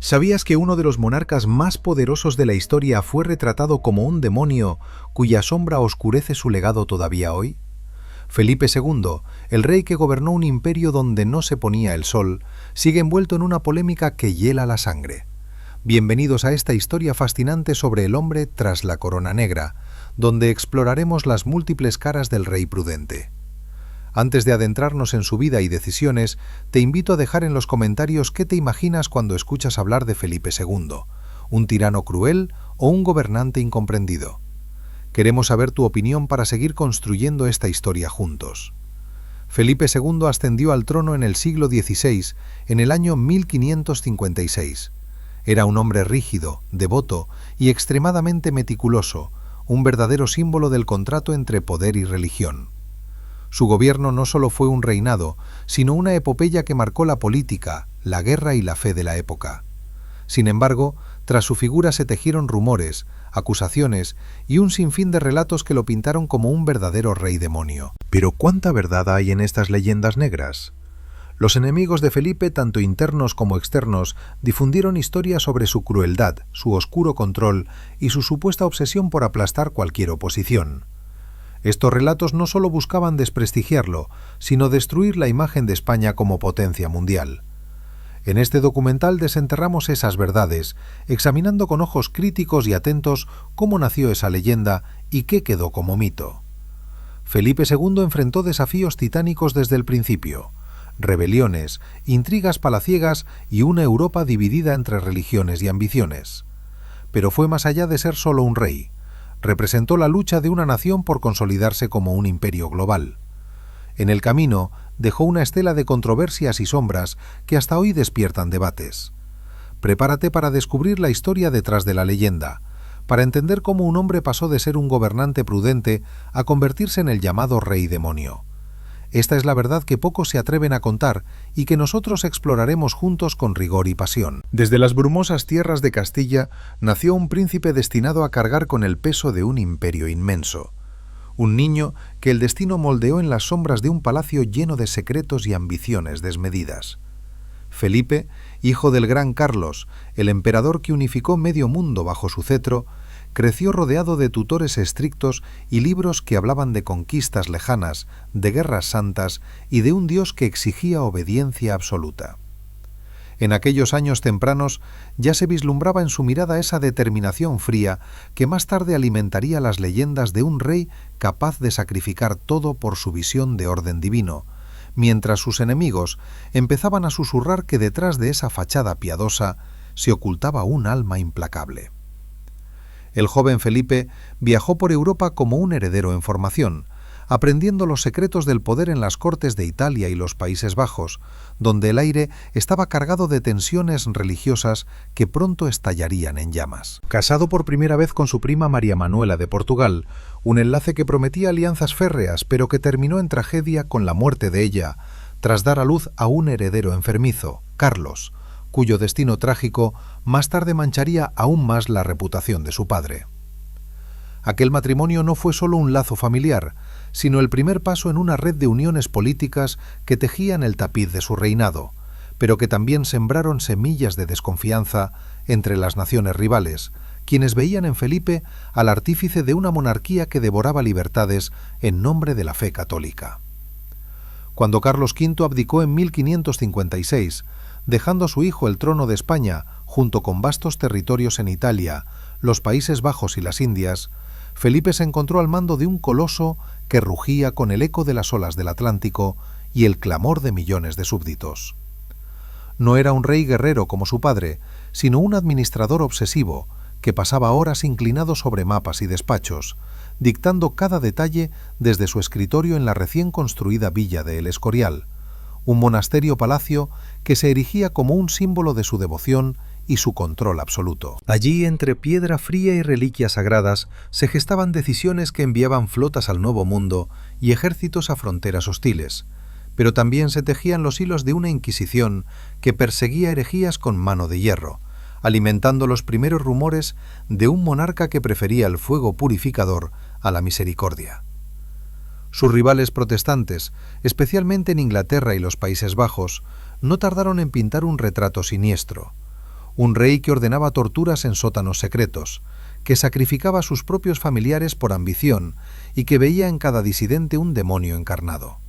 ¿Sabías que uno de los monarcas más poderosos de la historia fue retratado como un demonio cuya sombra oscurece su legado todavía hoy? Felipe II, el rey que gobernó un imperio donde no se ponía el sol, sigue envuelto en una polémica que hiela la sangre. Bienvenidos a esta historia fascinante sobre el hombre tras la corona negra, donde exploraremos las múltiples caras del rey prudente. Antes de adentrarnos en su vida y decisiones, te invito a dejar en los comentarios qué te imaginas cuando escuchas hablar de Felipe II, un tirano cruel o un gobernante incomprendido. Queremos saber tu opinión para seguir construyendo esta historia juntos. Felipe II ascendió al trono en el siglo XVI, en el año 1556. Era un hombre rígido, devoto y extremadamente meticuloso, un verdadero símbolo del contrato entre poder y religión. Su gobierno no solo fue un reinado, sino una epopeya que marcó la política, la guerra y la fe de la época. Sin embargo, tras su figura se tejieron rumores, acusaciones y un sinfín de relatos que lo pintaron como un verdadero rey demonio. Pero ¿cuánta verdad hay en estas leyendas negras? Los enemigos de Felipe, tanto internos como externos, difundieron historias sobre su crueldad, su oscuro control y su supuesta obsesión por aplastar cualquier oposición. Estos relatos no solo buscaban desprestigiarlo, sino destruir la imagen de España como potencia mundial. En este documental desenterramos esas verdades, examinando con ojos críticos y atentos cómo nació esa leyenda y qué quedó como mito. Felipe II enfrentó desafíos titánicos desde el principio: rebeliones, intrigas palaciegas y una Europa dividida entre religiones y ambiciones. Pero fue más allá de ser solo un rey. Representó la lucha de una nación por consolidarse como un imperio global. En el camino dejó una estela de controversias y sombras que hasta hoy despiertan debates. Prepárate para descubrir la historia detrás de la leyenda, para entender cómo un hombre pasó de ser un gobernante prudente a convertirse en el llamado rey demonio. Esta es la verdad que pocos se atreven a contar y que nosotros exploraremos juntos con rigor y pasión. Desde las brumosas tierras de Castilla nació un príncipe destinado a cargar con el peso de un imperio inmenso. Un niño que el destino moldeó en las sombras de un palacio lleno de secretos y ambiciones desmedidas. Felipe, hijo del gran Carlos, el emperador que unificó medio mundo bajo su cetro, creció rodeado de tutores estrictos y libros que hablaban de conquistas lejanas, de guerras santas y de un Dios que exigía obediencia absoluta. En aquellos años tempranos ya se vislumbraba en su mirada esa determinación fría que más tarde alimentaría las leyendas de un rey capaz de sacrificar todo por su visión de orden divino, mientras sus enemigos empezaban a susurrar que detrás de esa fachada piadosa se ocultaba un alma implacable. El joven Felipe viajó por Europa como un heredero en formación, aprendiendo los secretos del poder en las cortes de Italia y los Países Bajos, donde el aire estaba cargado de tensiones religiosas que pronto estallarían en llamas. Casado por primera vez con su prima María Manuela de Portugal, un enlace que prometía alianzas férreas, pero que terminó en tragedia con la muerte de ella, tras dar a luz a un heredero enfermizo, Carlos, cuyo destino trágico más tarde mancharía aún más la reputación de su padre. Aquel matrimonio no fue solo un lazo familiar, sino el primer paso en una red de uniones políticas que tejían el tapiz de su reinado, pero que también sembraron semillas de desconfianza entre las naciones rivales, quienes veían en Felipe al artífice de una monarquía que devoraba libertades en nombre de la fe católica. Cuando Carlos V abdicó en 1556, dejando a su hijo el trono de España, junto con vastos territorios en Italia, los Países Bajos y las Indias, Felipe se encontró al mando de un coloso que rugía con el eco de las olas del Atlántico y el clamor de millones de súbditos. No era un rey guerrero como su padre, sino un administrador obsesivo que pasaba horas inclinado sobre mapas y despachos, dictando cada detalle desde su escritorio en la recién construida villa de El Escorial, un monasterio-palacio que se erigía como un símbolo de su devoción y su control absoluto. Allí, entre piedra fría y reliquias sagradas, se gestaban decisiones que enviaban flotas al Nuevo Mundo y ejércitos a fronteras hostiles, pero también se tejían los hilos de una Inquisición que perseguía herejías con mano de hierro, alimentando los primeros rumores de un monarca que prefería el fuego purificador a la misericordia. Sus rivales protestantes, especialmente en Inglaterra y los Países Bajos, no tardaron en pintar un retrato siniestro. un rey que ordenaba torturas en sótanos secretos, que sacrificaba a sus propios familiares por ambición y que veía en cada disidente un demonio encarnado.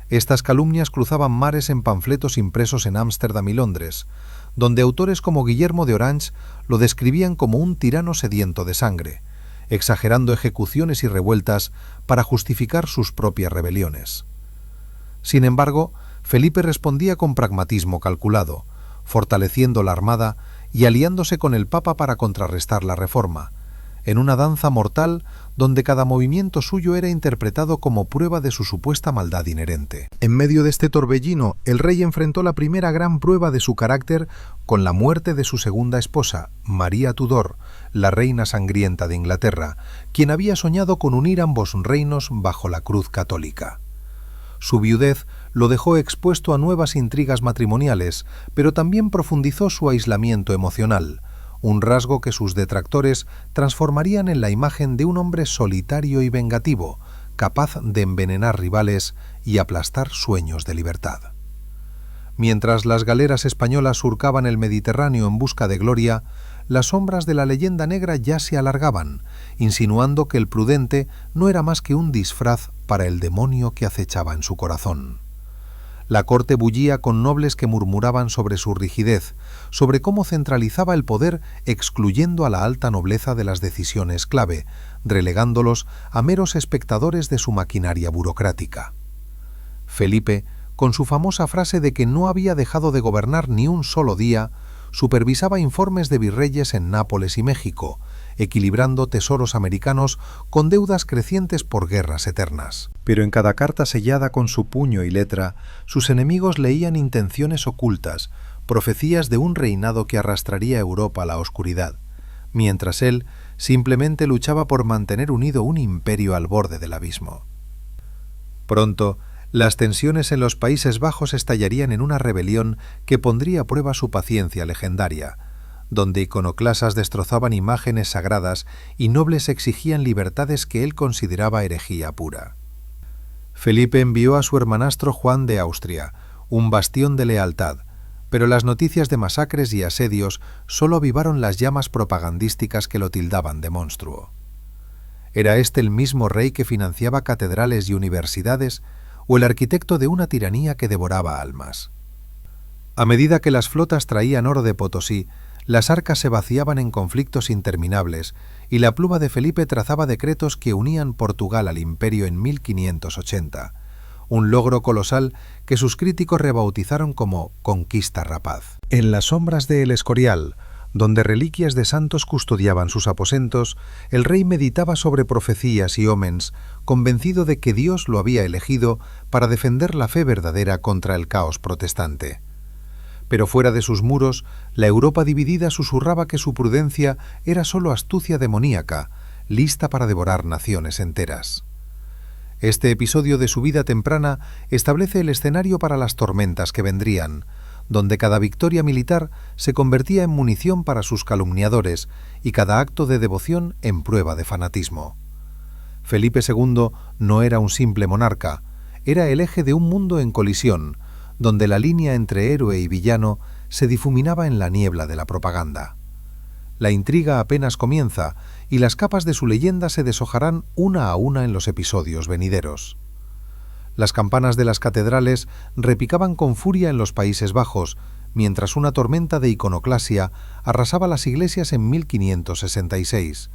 Estas calumnias cruzaban mares en panfletos impresos en Ámsterdam y Londres, donde autores como Guillermo de Orange lo describían como un tirano sediento de sangre, exagerando ejecuciones y revueltas para justificar sus propias rebeliones. Sin embargo, Felipe respondía con pragmatismo calculado, fortaleciendo la armada y aliándose con el Papa para contrarrestar la reforma, en una danza mortal donde cada movimiento suyo era interpretado como prueba de su supuesta maldad inherente. En medio de este torbellino, el rey enfrentó la primera gran prueba de su carácter con la muerte de su segunda esposa, María Tudor, la reina sangrienta de Inglaterra, quien había soñado con unir ambos reinos bajo la cruz católica. Su viudez lo dejó expuesto a nuevas intrigas matrimoniales, pero también profundizó su aislamiento emocional, un rasgo que sus detractores transformarían en la imagen de un hombre solitario y vengativo, capaz de envenenar rivales y aplastar sueños de libertad. Mientras las galeras españolas surcaban el Mediterráneo en busca de gloria, las sombras de la leyenda negra ya se alargaban, insinuando que el prudente no era más que un disfraz para el demonio que acechaba en su corazón. La corte bullía con nobles que murmuraban sobre su rigidez, sobre cómo centralizaba el poder excluyendo a la alta nobleza de las decisiones clave, relegándolos a meros espectadores de su maquinaria burocrática. Felipe, con su famosa frase de que no había dejado de gobernar ni un solo día, supervisaba informes de virreyes en Nápoles y México, equilibrando tesoros americanos con deudas crecientes por guerras eternas. Pero en cada carta sellada con su puño y letra, sus enemigos leían intenciones ocultas, profecías de un reinado que arrastraría a Europa a la oscuridad, mientras él simplemente luchaba por mantener unido un imperio al borde del abismo. Pronto, las tensiones en los Países Bajos estallarían en una rebelión que pondría a prueba su paciencia legendaria, donde iconoclastas destrozaban imágenes sagradas y nobles exigían libertades que él consideraba herejía pura. Felipe envió a su hermanastro Juan de Austria, un bastión de lealtad, pero las noticias de masacres y asedios solo avivaron las llamas propagandísticas que lo tildaban de monstruo. ¿Era este el mismo rey que financiaba catedrales y universidades, o el arquitecto de una tiranía que devoraba almas? A medida que las flotas traían oro de Potosí, las arcas se vaciaban en conflictos interminables y la pluma de Felipe trazaba decretos que unían Portugal al imperio en 1580, un logro colosal que sus críticos rebautizaron como Conquista Rapaz. En las sombras de El Escorial, donde reliquias de santos custodiaban sus aposentos, el rey meditaba sobre profecías y omens, convencido de que Dios lo había elegido para defender la fe verdadera contra el caos protestante. Pero fuera de sus muros, la Europa dividida susurraba que su prudencia era sólo astucia demoníaca, lista para devorar naciones enteras. Este episodio de su vida temprana establece el escenario para las tormentas que vendrían, donde cada victoria militar se convertía en munición para sus calumniadores y cada acto de devoción en prueba de fanatismo. Felipe II no era un simple monarca, era el eje de un mundo en colisión, donde la línea entre héroe y villano se difuminaba en la niebla de la propaganda. La intriga apenas comienza y las capas de su leyenda se deshojarán una a una en los episodios venideros. Las campanas de las catedrales repicaban con furia en los Países Bajos, mientras una tormenta de iconoclasia arrasaba las iglesias en 1566,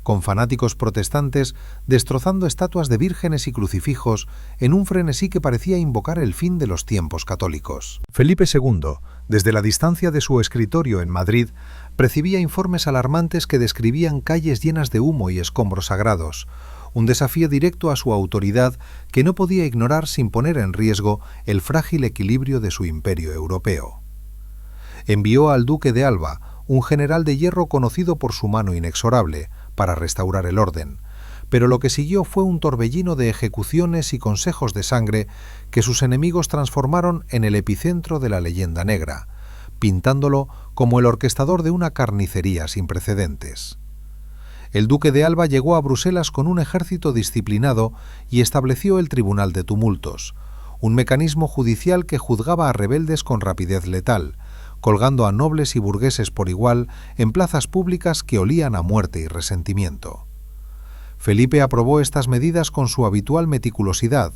con fanáticos protestantes destrozando estatuas de vírgenes y crucifijos en un frenesí que parecía invocar el fin de los tiempos católicos. Felipe II, desde la distancia de su escritorio en Madrid, recibía informes alarmantes que describían calles llenas de humo y escombros sagrados, un desafío directo a su autoridad que no podía ignorar sin poner en riesgo el frágil equilibrio de su imperio europeo. Envió al duque de Alba, un general de hierro conocido por su mano inexorable, para restaurar el orden, pero lo que siguió fue un torbellino de ejecuciones y consejos de sangre que sus enemigos transformaron en el epicentro de la leyenda negra, pintándolo como el orquestador de una carnicería sin precedentes. El duque de Alba llegó a Bruselas con un ejército disciplinado y estableció el Tribunal de Tumultos, un mecanismo judicial que juzgaba a rebeldes con rapidez letal, colgando a nobles y burgueses por igual en plazas públicas que olían a muerte y resentimiento. Felipe aprobó estas medidas con su habitual meticulosidad,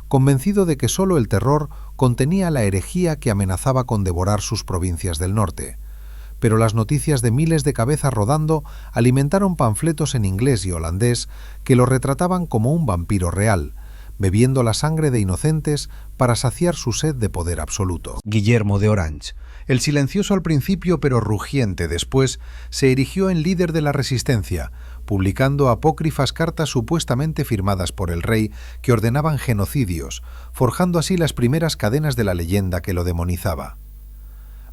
convencido de que sólo el terror contenía la herejía que amenazaba con devorar sus provincias del norte. Pero las noticias de miles de cabezas rodando alimentaron panfletos en inglés y holandés que lo retrataban como un vampiro real, bebiendo la sangre de inocentes para saciar su sed de poder absoluto. Guillermo de Orange, el silencioso al principio pero rugiente después, se erigió en líder de la resistencia, publicando apócrifas cartas supuestamente firmadas por el rey que ordenaban genocidios, forjando así las primeras cadenas de la leyenda que lo demonizaba.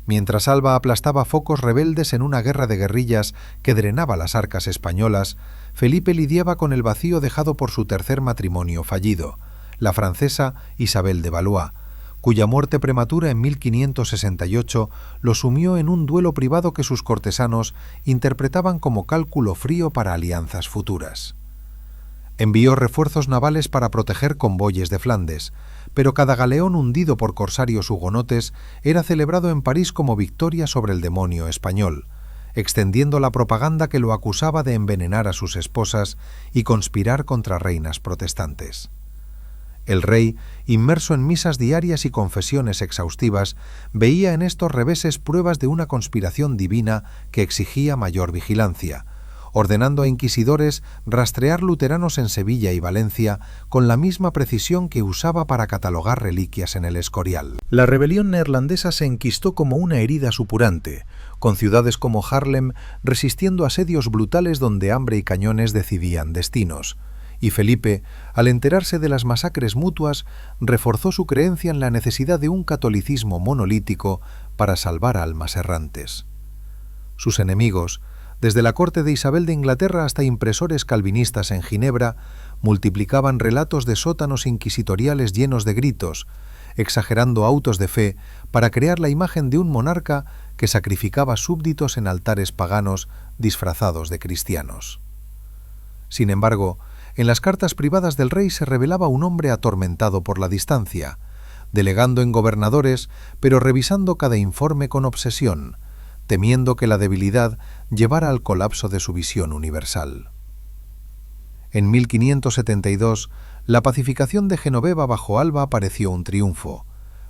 Mientras Alba aplastaba focos rebeldes en una guerra de guerrillas que drenaba las arcas españolas, Felipe lidiaba con el vacío dejado por su tercer matrimonio fallido, la francesa Isabel de Valois, cuya muerte prematura en 1568 lo sumió en un duelo privado que sus cortesanos interpretaban como cálculo frío para alianzas futuras. Envió refuerzos navales para proteger convoyes de Flandes, pero cada galeón hundido por corsarios hugonotes era celebrado en París como victoria sobre el demonio español, extendiendo la propaganda que lo acusaba de envenenar a sus esposas y conspirar contra reinas protestantes. El rey, inmerso en misas diarias y confesiones exhaustivas, veía en estos reveses pruebas de una conspiración divina que exigía mayor vigilancia, ordenando a inquisidores rastrear luteranos en Sevilla y Valencia con la misma precisión que usaba para catalogar reliquias en el Escorial. La rebelión neerlandesa se enquistó como una herida supurante, con ciudades como Haarlem resistiendo asedios brutales donde hambre y cañones decidían destinos, y Felipe, al enterarse de las masacres mutuas, reforzó su creencia en la necesidad de un catolicismo monolítico para salvar almas errantes. Sus enemigos, desde la corte de Isabel de Inglaterra hasta impresores calvinistas en Ginebra, multiplicaban relatos de sótanos inquisitoriales llenos de gritos, exagerando autos de fe para crear la imagen de un monarca que sacrificaba súbditos en altares paganos disfrazados de cristianos. Sin embargo, en las cartas privadas del rey se revelaba un hombre atormentado por la distancia, delegando en gobernadores, pero revisando cada informe con obsesión, temiendo que la debilidad llevara al colapso de su visión universal. En 1572, la pacificación de Genoveva bajo Alba pareció un triunfo,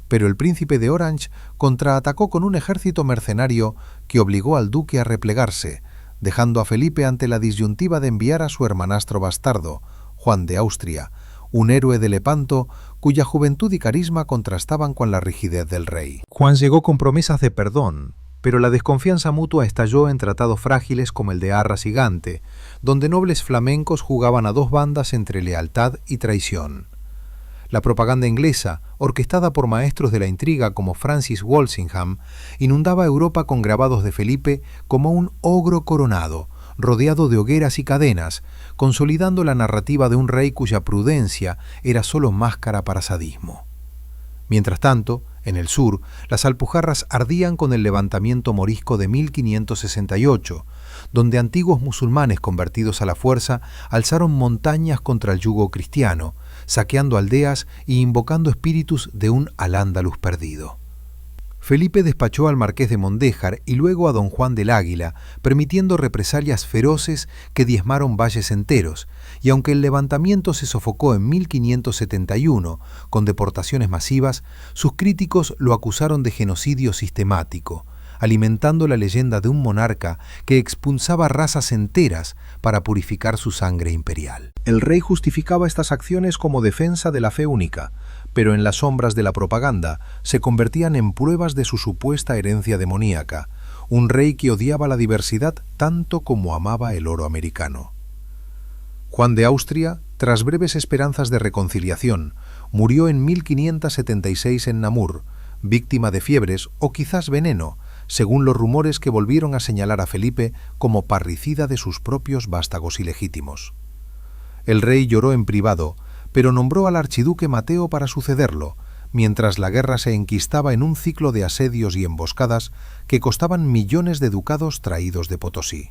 pero el príncipe de Orange contraatacó con un ejército mercenario que obligó al duque a replegarse, dejando a Felipe ante la disyuntiva de enviar a su hermanastro bastardo, Juan de Austria, un héroe de Lepanto cuya juventud y carisma contrastaban con la rigidez del rey. Juan llegó con promesas de perdón, pero la desconfianza mutua estalló en tratados frágiles como el de Arras y Gante, donde nobles flamencos jugaban a dos bandas entre lealtad y traición. La propaganda inglesa, orquestada por maestros de la intriga como Francis Walsingham, inundaba Europa con grabados de Felipe como un ogro coronado, rodeado de hogueras y cadenas, consolidando la narrativa de un rey cuya prudencia era solo máscara para sadismo. Mientras tanto, en el sur, las Alpujarras ardían con el levantamiento morisco de 1568, donde antiguos musulmanes convertidos a la fuerza alzaron montañas contra el yugo cristiano, saqueando aldeas y invocando espíritus de un Al-Ándalus perdido. Felipe despachó al marqués de Mondéjar y luego a don Juan del Águila, permitiendo represalias feroces que diezmaron valles enteros, y aunque el levantamiento se sofocó en 1571 con deportaciones masivas, sus críticos lo acusaron de genocidio sistemático, alimentando la leyenda de un monarca que expulsaba razas enteras para purificar su sangre imperial. El rey justificaba estas acciones como defensa de la fe única, pero en las sombras de la propaganda se convertían en pruebas de su supuesta herencia demoníaca, un rey que odiaba la diversidad tanto como amaba el oro americano. Juan de Austria, tras breves esperanzas de reconciliación, murió en 1576 en Namur, víctima de fiebres o quizás veneno, según los rumores que volvieron a señalar a Felipe como parricida de sus propios vástagos ilegítimos. El rey lloró en privado, pero nombró al archiduque Mateo para sucederlo, mientras la guerra se enquistaba en un ciclo de asedios y emboscadas que costaban millones de ducados traídos de Potosí.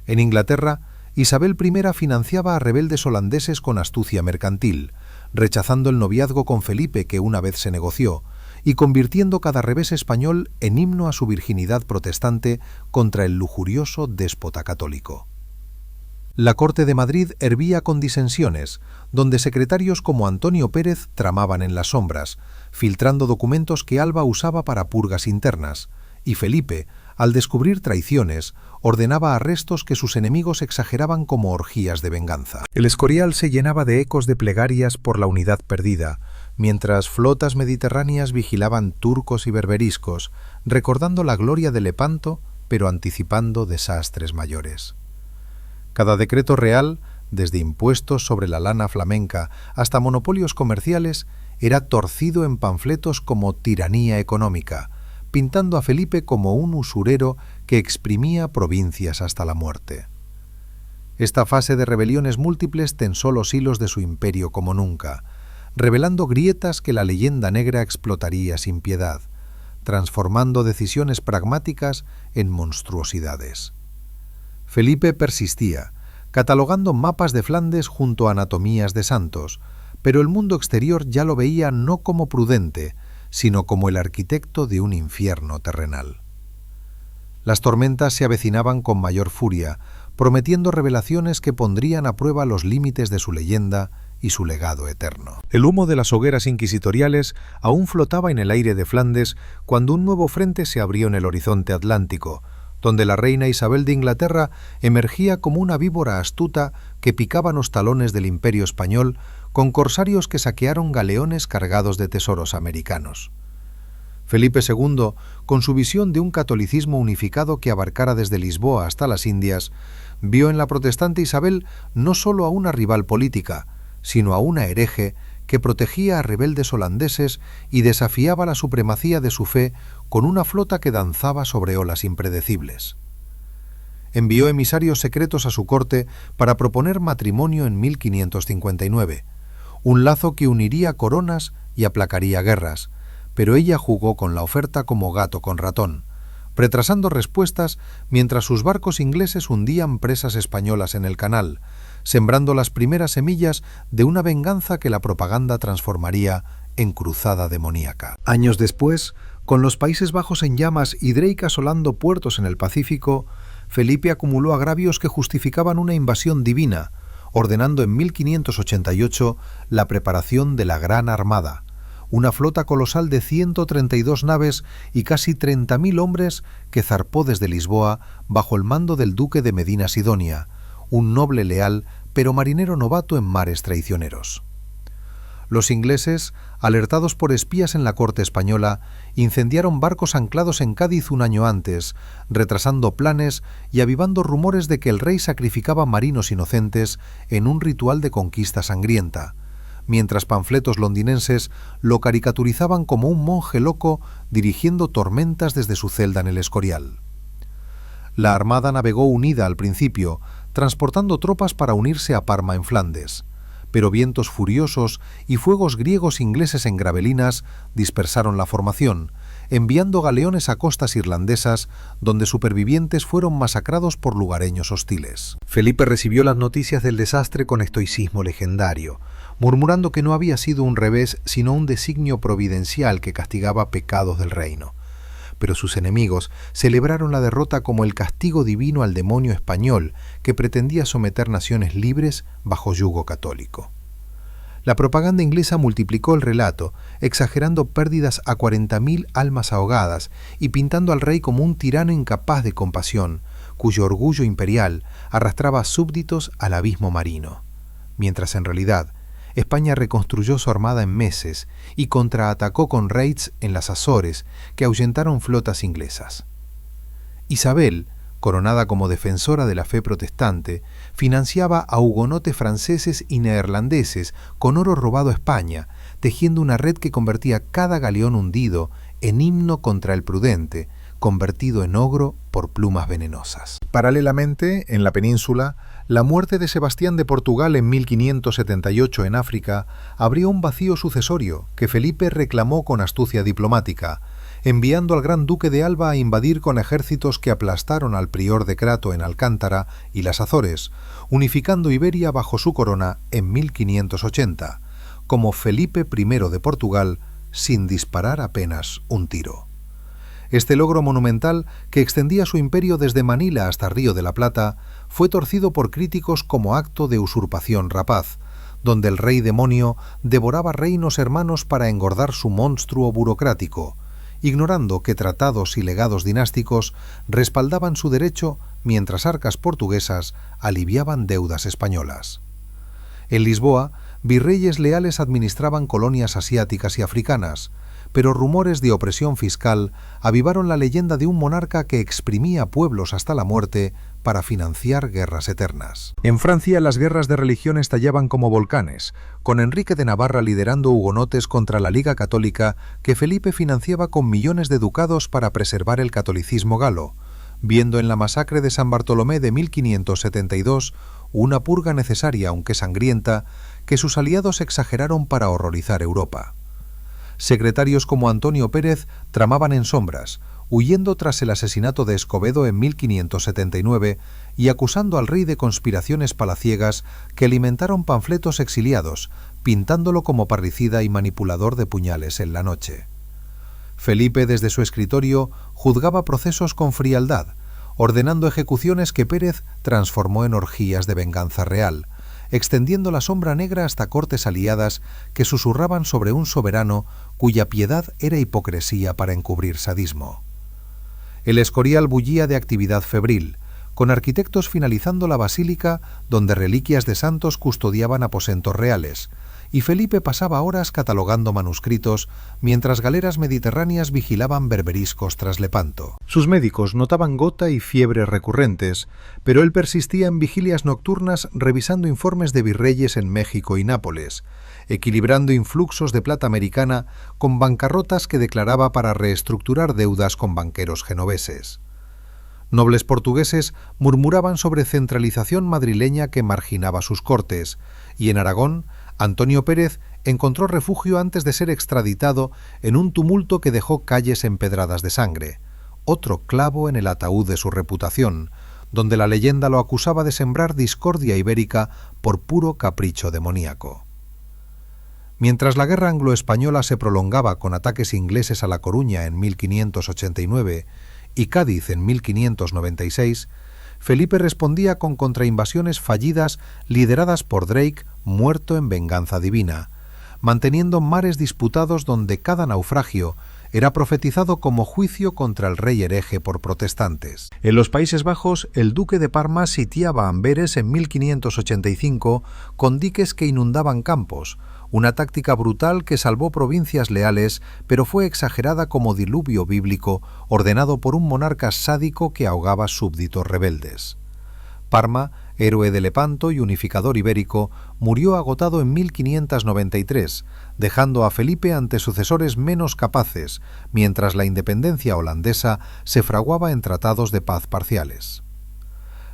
En Inglaterra, Isabel I financiaba a rebeldes holandeses con astucia mercantil, rechazando el noviazgo con Felipe que una vez se negoció, y convirtiendo cada revés español en himno a su virginidad protestante contra el lujurioso déspota católico. La corte de Madrid hervía con disensiones, donde secretarios como Antonio Pérez tramaban en las sombras, filtrando documentos que Alba usaba para purgas internas, y Felipe, al descubrir traiciones, ordenaba arrestos que sus enemigos exageraban como orgías de venganza. El Escorial se llenaba de ecos de plegarias por la unidad perdida, mientras flotas mediterráneas vigilaban turcos y berberiscos, recordando la gloria de Lepanto, pero anticipando desastres mayores. Cada decreto real, desde impuestos sobre la lana flamenca hasta monopolios comerciales, era torcido en panfletos como tiranía económica, pintando a Felipe como un usurero que exprimía provincias hasta la muerte. Esta fase de rebeliones múltiples tensó los hilos de su imperio como nunca, revelando grietas que la leyenda negra explotaría sin piedad, transformando decisiones pragmáticas en monstruosidades. Felipe persistía, catalogando mapas de Flandes junto a anatomías de santos, pero el mundo exterior ya lo veía no como prudente, sino como el arquitecto de un infierno terrenal. Las tormentas se avecinaban con mayor furia, prometiendo revelaciones que pondrían a prueba los límites de su leyenda y su legado eterno. El humo de las hogueras inquisitoriales aún flotaba en el aire de Flandes cuando un nuevo frente se abrió en el horizonte atlántico, donde la reina Isabel de Inglaterra emergía como una víbora astuta que picaba los talones del Imperio español con corsarios que saquearon galeones cargados de tesoros americanos. Felipe II, con su visión de un catolicismo unificado que abarcara desde Lisboa hasta las Indias, vio en la protestante Isabel no solo a una rival política, sino a una hereje que protegía a rebeldes holandeses y desafiaba la supremacía de su fe con una flota que danzaba sobre olas impredecibles. Envió emisarios secretos a su corte para proponer matrimonio en 1559, un lazo que uniría coronas y aplacaría guerras, pero ella jugó con la oferta como gato con ratón, retrasando respuestas mientras sus barcos ingleses hundían presas españolas en el canal, sembrando las primeras semillas de una venganza que la propaganda transformaría en cruzada demoníaca. Años después, con los Países Bajos en llamas y Drake asolando puertos en el Pacífico, Felipe acumuló agravios que justificaban una invasión divina, ordenando en 1588 la preparación de la Gran Armada, una flota colosal de 132 naves y casi 30.000 hombres que zarpó desde Lisboa bajo el mando del duque de Medina Sidonia, un noble leal pero marinero novato en mares traicioneros. Los ingleses, alertados por espías en la corte española, incendiaron barcos anclados en Cádiz un año antes, retrasando planes y avivando rumores de que el rey sacrificaba marinos inocentes en un ritual de conquista sangrienta, mientras panfletos londinenses lo caricaturizaban como un monje loco dirigiendo tormentas desde su celda en el Escorial. La armada navegó unida al principio, transportando tropas para unirse a Parma en Flandes, pero vientos furiosos y fuegos griegos ingleses en gravelinas dispersaron la formación, enviando galeones a costas irlandesas, donde supervivientes fueron masacrados por lugareños hostiles. Felipe recibió las noticias del desastre con estoicismo legendario, murmurando que no había sido un revés, sino un designio providencial que castigaba pecados del reino. Pero sus enemigos celebraron la derrota como el castigo divino al demonio español que pretendía someter naciones libres bajo yugo católico. La propaganda inglesa multiplicó el relato, exagerando pérdidas a 40.000 almas ahogadas y pintando al rey como un tirano incapaz de compasión, cuyo orgullo imperial arrastraba súbditos al abismo marino, mientras en realidad España reconstruyó su armada en meses y contraatacó con raids en las Azores que ahuyentaron flotas inglesas. Isabel, coronada como defensora de la fe protestante, financiaba a hugonotes franceses y neerlandeses con oro robado a España, tejiendo una red que convertía cada galeón hundido en himno contra el prudente, convertido en ogro por plumas venenosas. Paralelamente, en la península, la muerte de Sebastián de Portugal en 1578 en África abrió un vacío sucesorio que Felipe reclamó con astucia diplomática, enviando al gran duque de Alba a invadir con ejércitos que aplastaron al prior de Crato en Alcántara y las Azores, unificando Iberia bajo su corona en 1580, como Felipe I de Portugal sin disparar apenas un tiro. Este logro monumental, que extendía su imperio desde Manila hasta Río de la Plata, fue torcido por críticos como acto de usurpación rapaz, donde el rey demonio devoraba reinos hermanos para engordar su monstruo burocrático, ignorando que tratados y legados dinásticos respaldaban su derecho mientras arcas portuguesas aliviaban deudas españolas. En Lisboa, virreyes leales administraban colonias asiáticas y africanas, pero rumores de opresión fiscal avivaron la leyenda de un monarca que exprimía pueblos hasta la muerte para financiar guerras eternas. En Francia, las guerras de religión estallaban como volcanes, con Enrique de Navarra liderando hugonotes contra la Liga Católica que Felipe financiaba con millones de ducados para preservar el catolicismo galo, viendo en la masacre de San Bartolomé de 1572 una purga necesaria, aunque sangrienta, que sus aliados exageraron para horrorizar Europa. Secretarios como Antonio Pérez tramaban en sombras, huyendo tras el asesinato de Escobedo en 1579 y acusando al rey de conspiraciones palaciegas que alimentaron panfletos exiliados, pintándolo como parricida y manipulador de puñales en la noche. Felipe, desde su escritorio, juzgaba procesos con frialdad, ordenando ejecuciones que Pérez transformó en orgías de venganza real, extendiendo la sombra negra hasta cortes aliadas que susurraban sobre un soberano cuya piedad era hipocresía para encubrir sadismo. El Escorial bullía de actividad febril, con arquitectos finalizando la basílica donde reliquias de santos custodiaban aposentos reales, y Felipe pasaba horas catalogando manuscritos mientras galeras mediterráneas vigilaban berberiscos tras Lepanto. Sus médicos notaban gota y fiebre recurrentes, pero él persistía en vigilias nocturnas revisando informes de virreyes en México y Nápoles, equilibrando influxos de plata americana con bancarrotas que declaraba para reestructurar deudas con banqueros genoveses. Nobles portugueses murmuraban sobre centralización madrileña que marginaba sus cortes, y en Aragón, Antonio Pérez encontró refugio antes de ser extraditado en un tumulto que dejó calles empedradas de sangre, otro clavo en el ataúd de su reputación, donde la leyenda lo acusaba de sembrar discordia ibérica por puro capricho demoníaco. Mientras la guerra anglo-española se prolongaba con ataques ingleses a La Coruña en 1589 y Cádiz en 1596, Felipe respondía con contrainvasiones fallidas lideradas por Drake, muerto en venganza divina, manteniendo mares disputados donde cada naufragio era profetizado como juicio contra el rey hereje por protestantes. En los Países Bajos, el duque de Parma sitiaba Amberes en 1585 con diques que inundaban campos, una táctica brutal que salvó provincias leales, pero fue exagerada como diluvio bíblico ordenado por un monarca sádico que ahogaba súbditos rebeldes. Parma, héroe de Lepanto y unificador ibérico, murió agotado en 1593, dejando a Felipe ante sucesores menos capaces, mientras la independencia holandesa se fraguaba en tratados de paz parciales.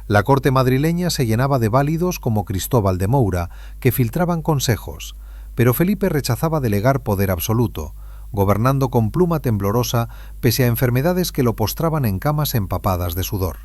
La corte madrileña se llenaba de válidos como Cristóbal de Moura, que filtraban consejos, pero Felipe rechazaba delegar poder absoluto, gobernando con pluma temblorosa pese a enfermedades que lo postraban en camas empapadas de sudor.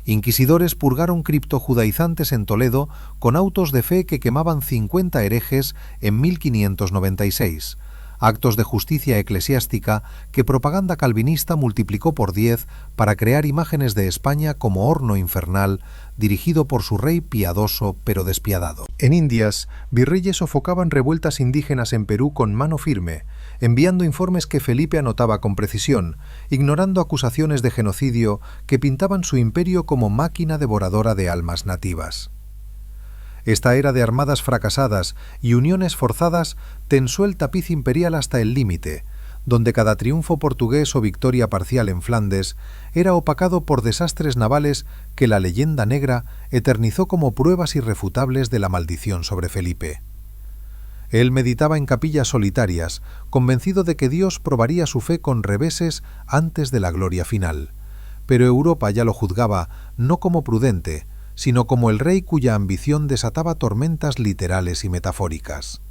Inquisidores purgaron criptojudaizantes en Toledo con autos de fe que quemaban 50 herejes en 1596, actos de justicia eclesiástica que propaganda calvinista multiplicó por 10 para crear imágenes de España como horno infernal dirigido por su rey piadoso pero despiadado. En Indias, virreyes sofocaban revueltas indígenas en Perú con mano firme, enviando informes que Felipe anotaba con precisión, ignorando acusaciones de genocidio que pintaban su imperio como máquina devoradora de almas nativas. Esta era de armadas fracasadas y uniones forzadas tensó el tapiz imperial hasta el límite, donde cada triunfo portugués o victoria parcial en Flandes era opacado por desastres navales que la leyenda negra eternizó como pruebas irrefutables de la maldición sobre Felipe. Él meditaba en capillas solitarias, convencido de que Dios probaría su fe con reveses antes de la gloria final, pero Europa ya lo juzgaba no como prudente, sino como el rey cuya ambición desataba tormentas literales y metafóricas.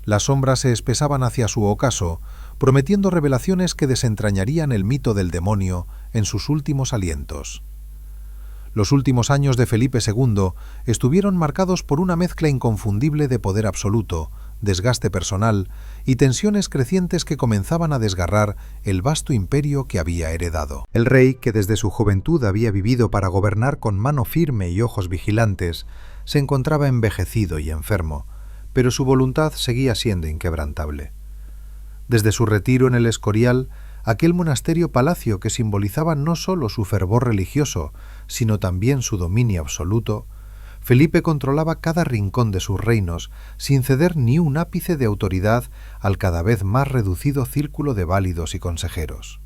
Las sombras se espesaban hacia su ocaso, prometiendo revelaciones que desentrañarían el mito del demonio en sus últimos alientos. Los últimos años de Felipe II estuvieron marcados por una mezcla inconfundible de poder absoluto, desgaste personal y tensiones crecientes que comenzaban a desgarrar el vasto imperio que había heredado. El rey, que desde su juventud había vivido para gobernar con mano firme y ojos vigilantes, se encontraba envejecido y enfermo, pero su voluntad seguía siendo inquebrantable. Desde su retiro en el Escorial, aquel monasterio-palacio que simbolizaba no solo su fervor religioso, sino también su dominio absoluto, Felipe controlaba cada rincón de sus reinos, sin ceder ni un ápice de autoridad al cada vez más reducido círculo de válidos y consejeros.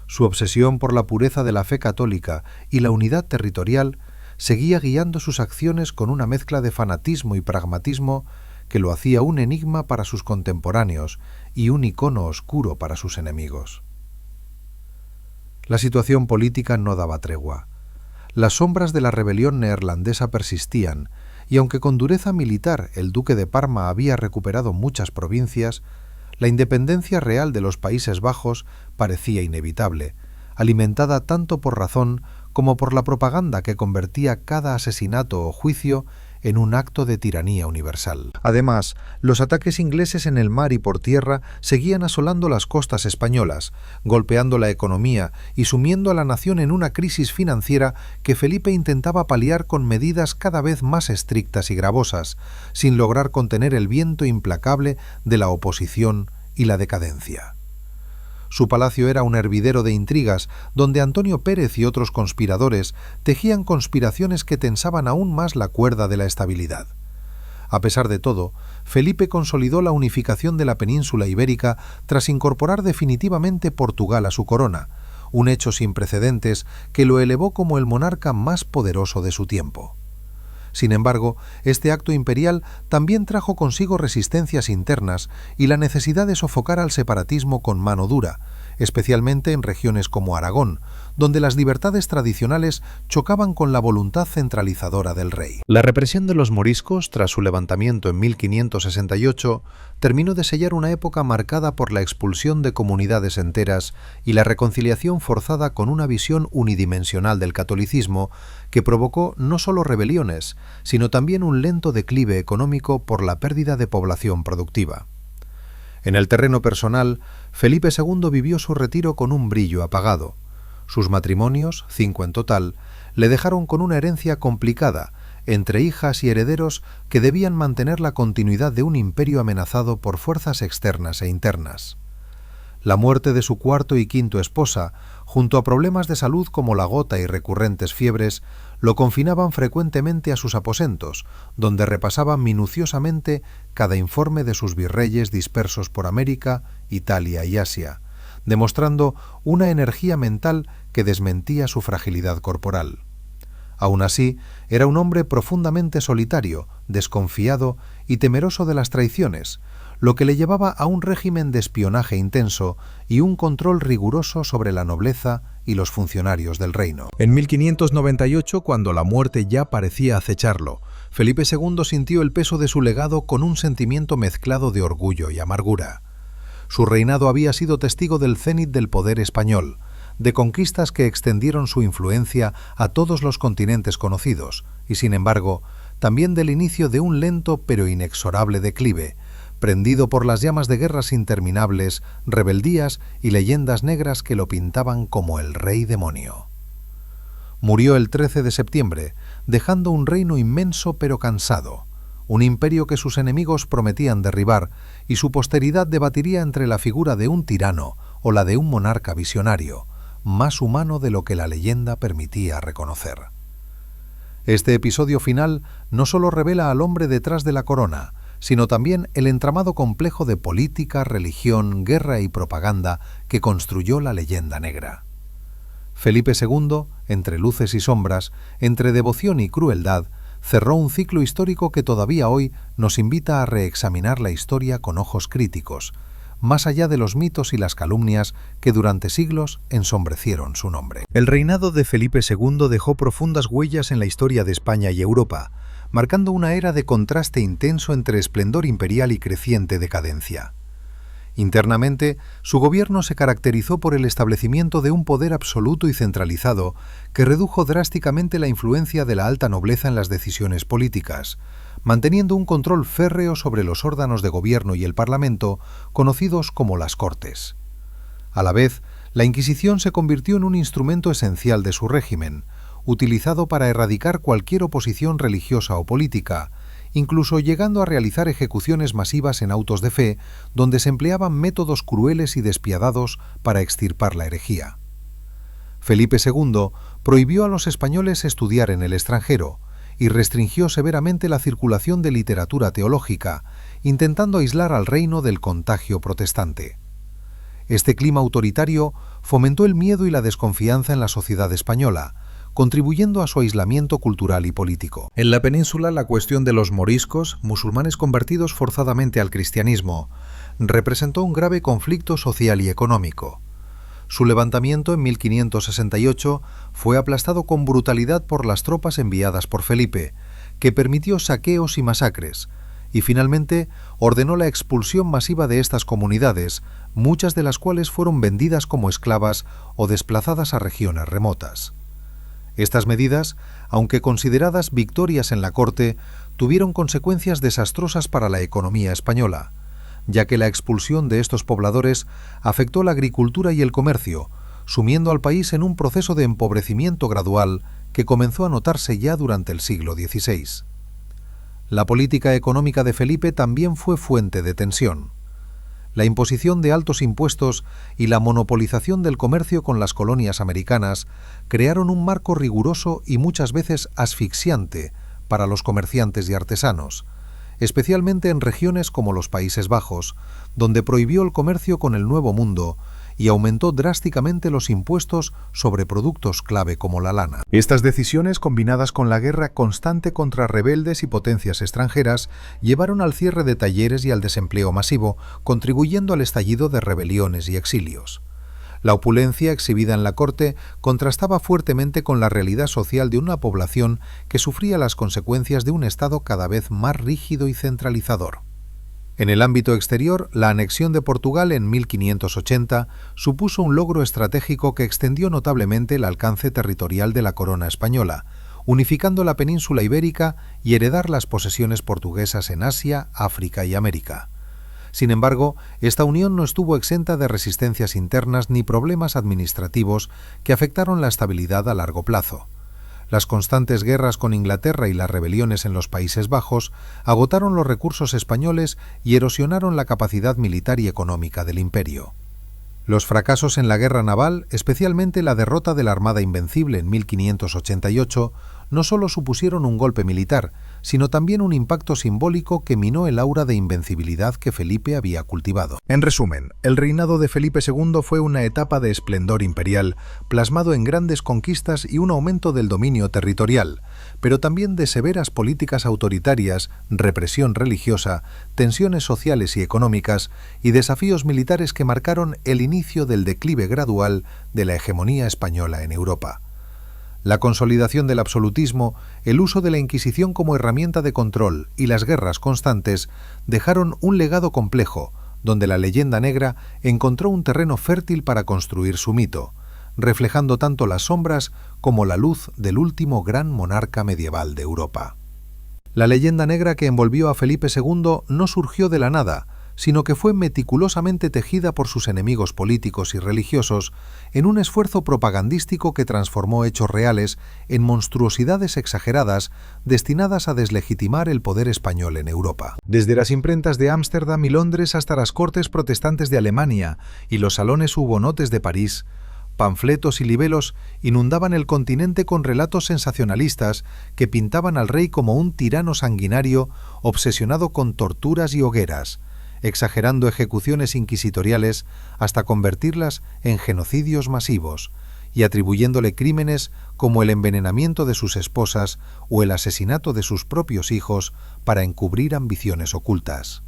Su obsesión por la pureza de la fe católica y la unidad territorial seguía guiando sus acciones con una mezcla de fanatismo y pragmatismo que lo hacía un enigma para sus contemporáneos y un icono oscuro para sus enemigos. La situación política no daba tregua. Las sombras de la rebelión neerlandesa persistían, y aunque con dureza militar el duque de Parma había recuperado muchas provincias, la independencia real de los Países Bajos parecía inevitable, alimentada tanto por razón como por la propaganda que convertía cada asesinato o juicio en un acto de tiranía universal. Además, los ataques ingleses en el mar y por tierra seguían asolando las costas españolas, golpeando la economía y sumiendo a la nación en una crisis financiera que Felipe intentaba paliar con medidas cada vez más estrictas y gravosas, sin lograr contener el viento implacable de la oposición y la decadencia. Su palacio era un hervidero de intrigas, donde Antonio Pérez y otros conspiradores tejían conspiraciones que tensaban aún más la cuerda de la estabilidad. A pesar de todo, Felipe consolidó la unificación de la península ibérica tras incorporar definitivamente Portugal a su corona, un hecho sin precedentes que lo elevó como el monarca más poderoso de su tiempo. Sin embargo, este acto imperial también trajo consigo resistencias internas y la necesidad de sofocar al separatismo con mano dura, especialmente en regiones como Aragón, donde las libertades tradicionales chocaban con la voluntad centralizadora del rey. La represión de los moriscos, tras su levantamiento en 1568, terminó de sellar una época marcada por la expulsión de comunidades enteras y la reconciliación forzada con una visión unidimensional del catolicismo que provocó no solo rebeliones, sino también un lento declive económico por la pérdida de población productiva. En el terreno personal, Felipe II vivió su retiro con un brillo apagado. Sus matrimonios, 5 en total, le dejaron con una herencia complicada, entre hijas y herederos que debían mantener la continuidad de un imperio amenazado por fuerzas externas e internas. La muerte de su cuarto y quinto esposa, junto a problemas de salud como la gota y recurrentes fiebres, lo confinaban frecuentemente a sus aposentos, donde repasaban minuciosamente cada informe de sus virreyes dispersos por América, Italia y Asia, demostrando una energía mental que desmentía su fragilidad corporal. Aún así, era un hombre profundamente solitario, desconfiado y temeroso de las traiciones, lo que le llevaba a un régimen de espionaje intenso y un control riguroso sobre la nobleza y los funcionarios del reino. En 1598, cuando la muerte ya parecía acecharlo, Felipe II sintió el peso de su legado con un sentimiento mezclado de orgullo y amargura. Su reinado había sido testigo del cénit del poder español, de conquistas que extendieron su influencia a todos los continentes conocidos, y sin embargo, también del inicio de un lento pero inexorable declive, prendido por las llamas de guerras interminables, rebeldías y leyendas negras que lo pintaban como el rey demonio. Murió el 13 de septiembre, dejando un reino inmenso pero cansado, un imperio que sus enemigos prometían derribar, y su posteridad debatiría entre la figura de un tirano o la de un monarca visionario, más humano de lo que la leyenda permitía reconocer. Este episodio final no solo revela al hombre detrás de la corona, sino también el entramado complejo de política, religión, guerra y propaganda que construyó la leyenda negra. Felipe II, entre luces y sombras, entre devoción y crueldad, cerró un ciclo histórico que todavía hoy nos invita a reexaminar la historia con ojos críticos, más allá de los mitos y las calumnias que durante siglos ensombrecieron su nombre. El reinado de Felipe II dejó profundas huellas en la historia de España y Europa, marcando una era de contraste intenso entre esplendor imperial y creciente decadencia. Internamente, su gobierno se caracterizó por el establecimiento de un poder absoluto y centralizado que redujo drásticamente la influencia de la alta nobleza en las decisiones políticas, manteniendo un control férreo sobre los órganos de gobierno y el Parlamento, conocidos como las Cortes. A la vez, la Inquisición se convirtió en un instrumento esencial de su régimen, utilizado para erradicar cualquier oposición religiosa o política, incluso llegando a realizar ejecuciones masivas en autos de fe, donde se empleaban métodos crueles y despiadados para extirpar la herejía. Felipe II prohibió a los españoles estudiar en el extranjero y restringió severamente la circulación de literatura teológica, intentando aislar al reino del contagio protestante. Este clima autoritario fomentó el miedo y la desconfianza en la sociedad española, contribuyendo a su aislamiento cultural y político. En la península, la cuestión de los moriscos, musulmanes convertidos forzadamente al cristianismo, representó un grave conflicto social y económico. Su levantamiento en 1568 fue aplastado con brutalidad por las tropas enviadas por Felipe, que permitió saqueos y masacres, y finalmente ordenó la expulsión masiva de estas comunidades, muchas de las cuales fueron vendidas como esclavas o desplazadas a regiones remotas. Estas medidas, aunque consideradas victorias en la corte, tuvieron consecuencias desastrosas para la economía española, ya que la expulsión de estos pobladores afectó la agricultura y el comercio, sumiendo al país en un proceso de empobrecimiento gradual que comenzó a notarse ya durante el siglo XVI. La política económica de Felipe también fue fuente de tensión. La imposición de altos impuestos y la monopolización del comercio con las colonias americanas crearon un marco riguroso y muchas veces asfixiante para los comerciantes y artesanos, especialmente en regiones como los Países Bajos, donde prohibió el comercio con el Nuevo Mundo y aumentó drásticamente los impuestos sobre productos clave como la lana. Estas decisiones, combinadas con la guerra constante contra rebeldes y potencias extranjeras, llevaron al cierre de talleres y al desempleo masivo, contribuyendo al estallido de rebeliones y exilios. La opulencia exhibida en la corte contrastaba fuertemente con la realidad social de una población que sufría las consecuencias de un Estado cada vez más rígido y centralizador. En el ámbito exterior, la anexión de Portugal en 1580 supuso un logro estratégico que extendió notablemente el alcance territorial de la corona española, unificando la península ibérica y heredar las posesiones portuguesas en Asia, África y América. Sin embargo, esta unión no estuvo exenta de resistencias internas ni problemas administrativos que afectaron la estabilidad a largo plazo. Las constantes guerras con Inglaterra y las rebeliones en los Países Bajos agotaron los recursos españoles y erosionaron la capacidad militar y económica del imperio. Los fracasos en la guerra naval, especialmente la derrota de la Armada Invencible en 1588, no solo supusieron un golpe militar, sino también un impacto simbólico que minó el aura de invencibilidad que Felipe había cultivado. En resumen, el reinado de Felipe II fue una etapa de esplendor imperial, plasmado en grandes conquistas y un aumento del dominio territorial, pero también de severas políticas autoritarias, represión religiosa, tensiones sociales y económicas y desafíos militares que marcaron el inicio del declive gradual de la hegemonía española en Europa. La consolidación del absolutismo, el uso de la Inquisición como herramienta de control y las guerras constantes dejaron un legado complejo, donde la leyenda negra encontró un terreno fértil para construir su mito, reflejando tanto las sombras como la luz del último gran monarca medieval de Europa. La leyenda negra que envolvió a Felipe II no surgió de la nada, sino que fue meticulosamente tejida por sus enemigos políticos y religiosos en un esfuerzo propagandístico que transformó hechos reales en monstruosidades exageradas destinadas a deslegitimar el poder español en Europa. Desde las imprentas de Ámsterdam y Londres hasta las cortes protestantes de Alemania y los salones hugonotes de París, panfletos y libelos inundaban el continente con relatos sensacionalistas que pintaban al rey como un tirano sanguinario obsesionado con torturas y hogueras, exagerando ejecuciones inquisitoriales hasta convertirlas en genocidios masivos y atribuyéndole crímenes como el envenenamiento de sus esposas o el asesinato de sus propios hijos para encubrir ambiciones ocultas.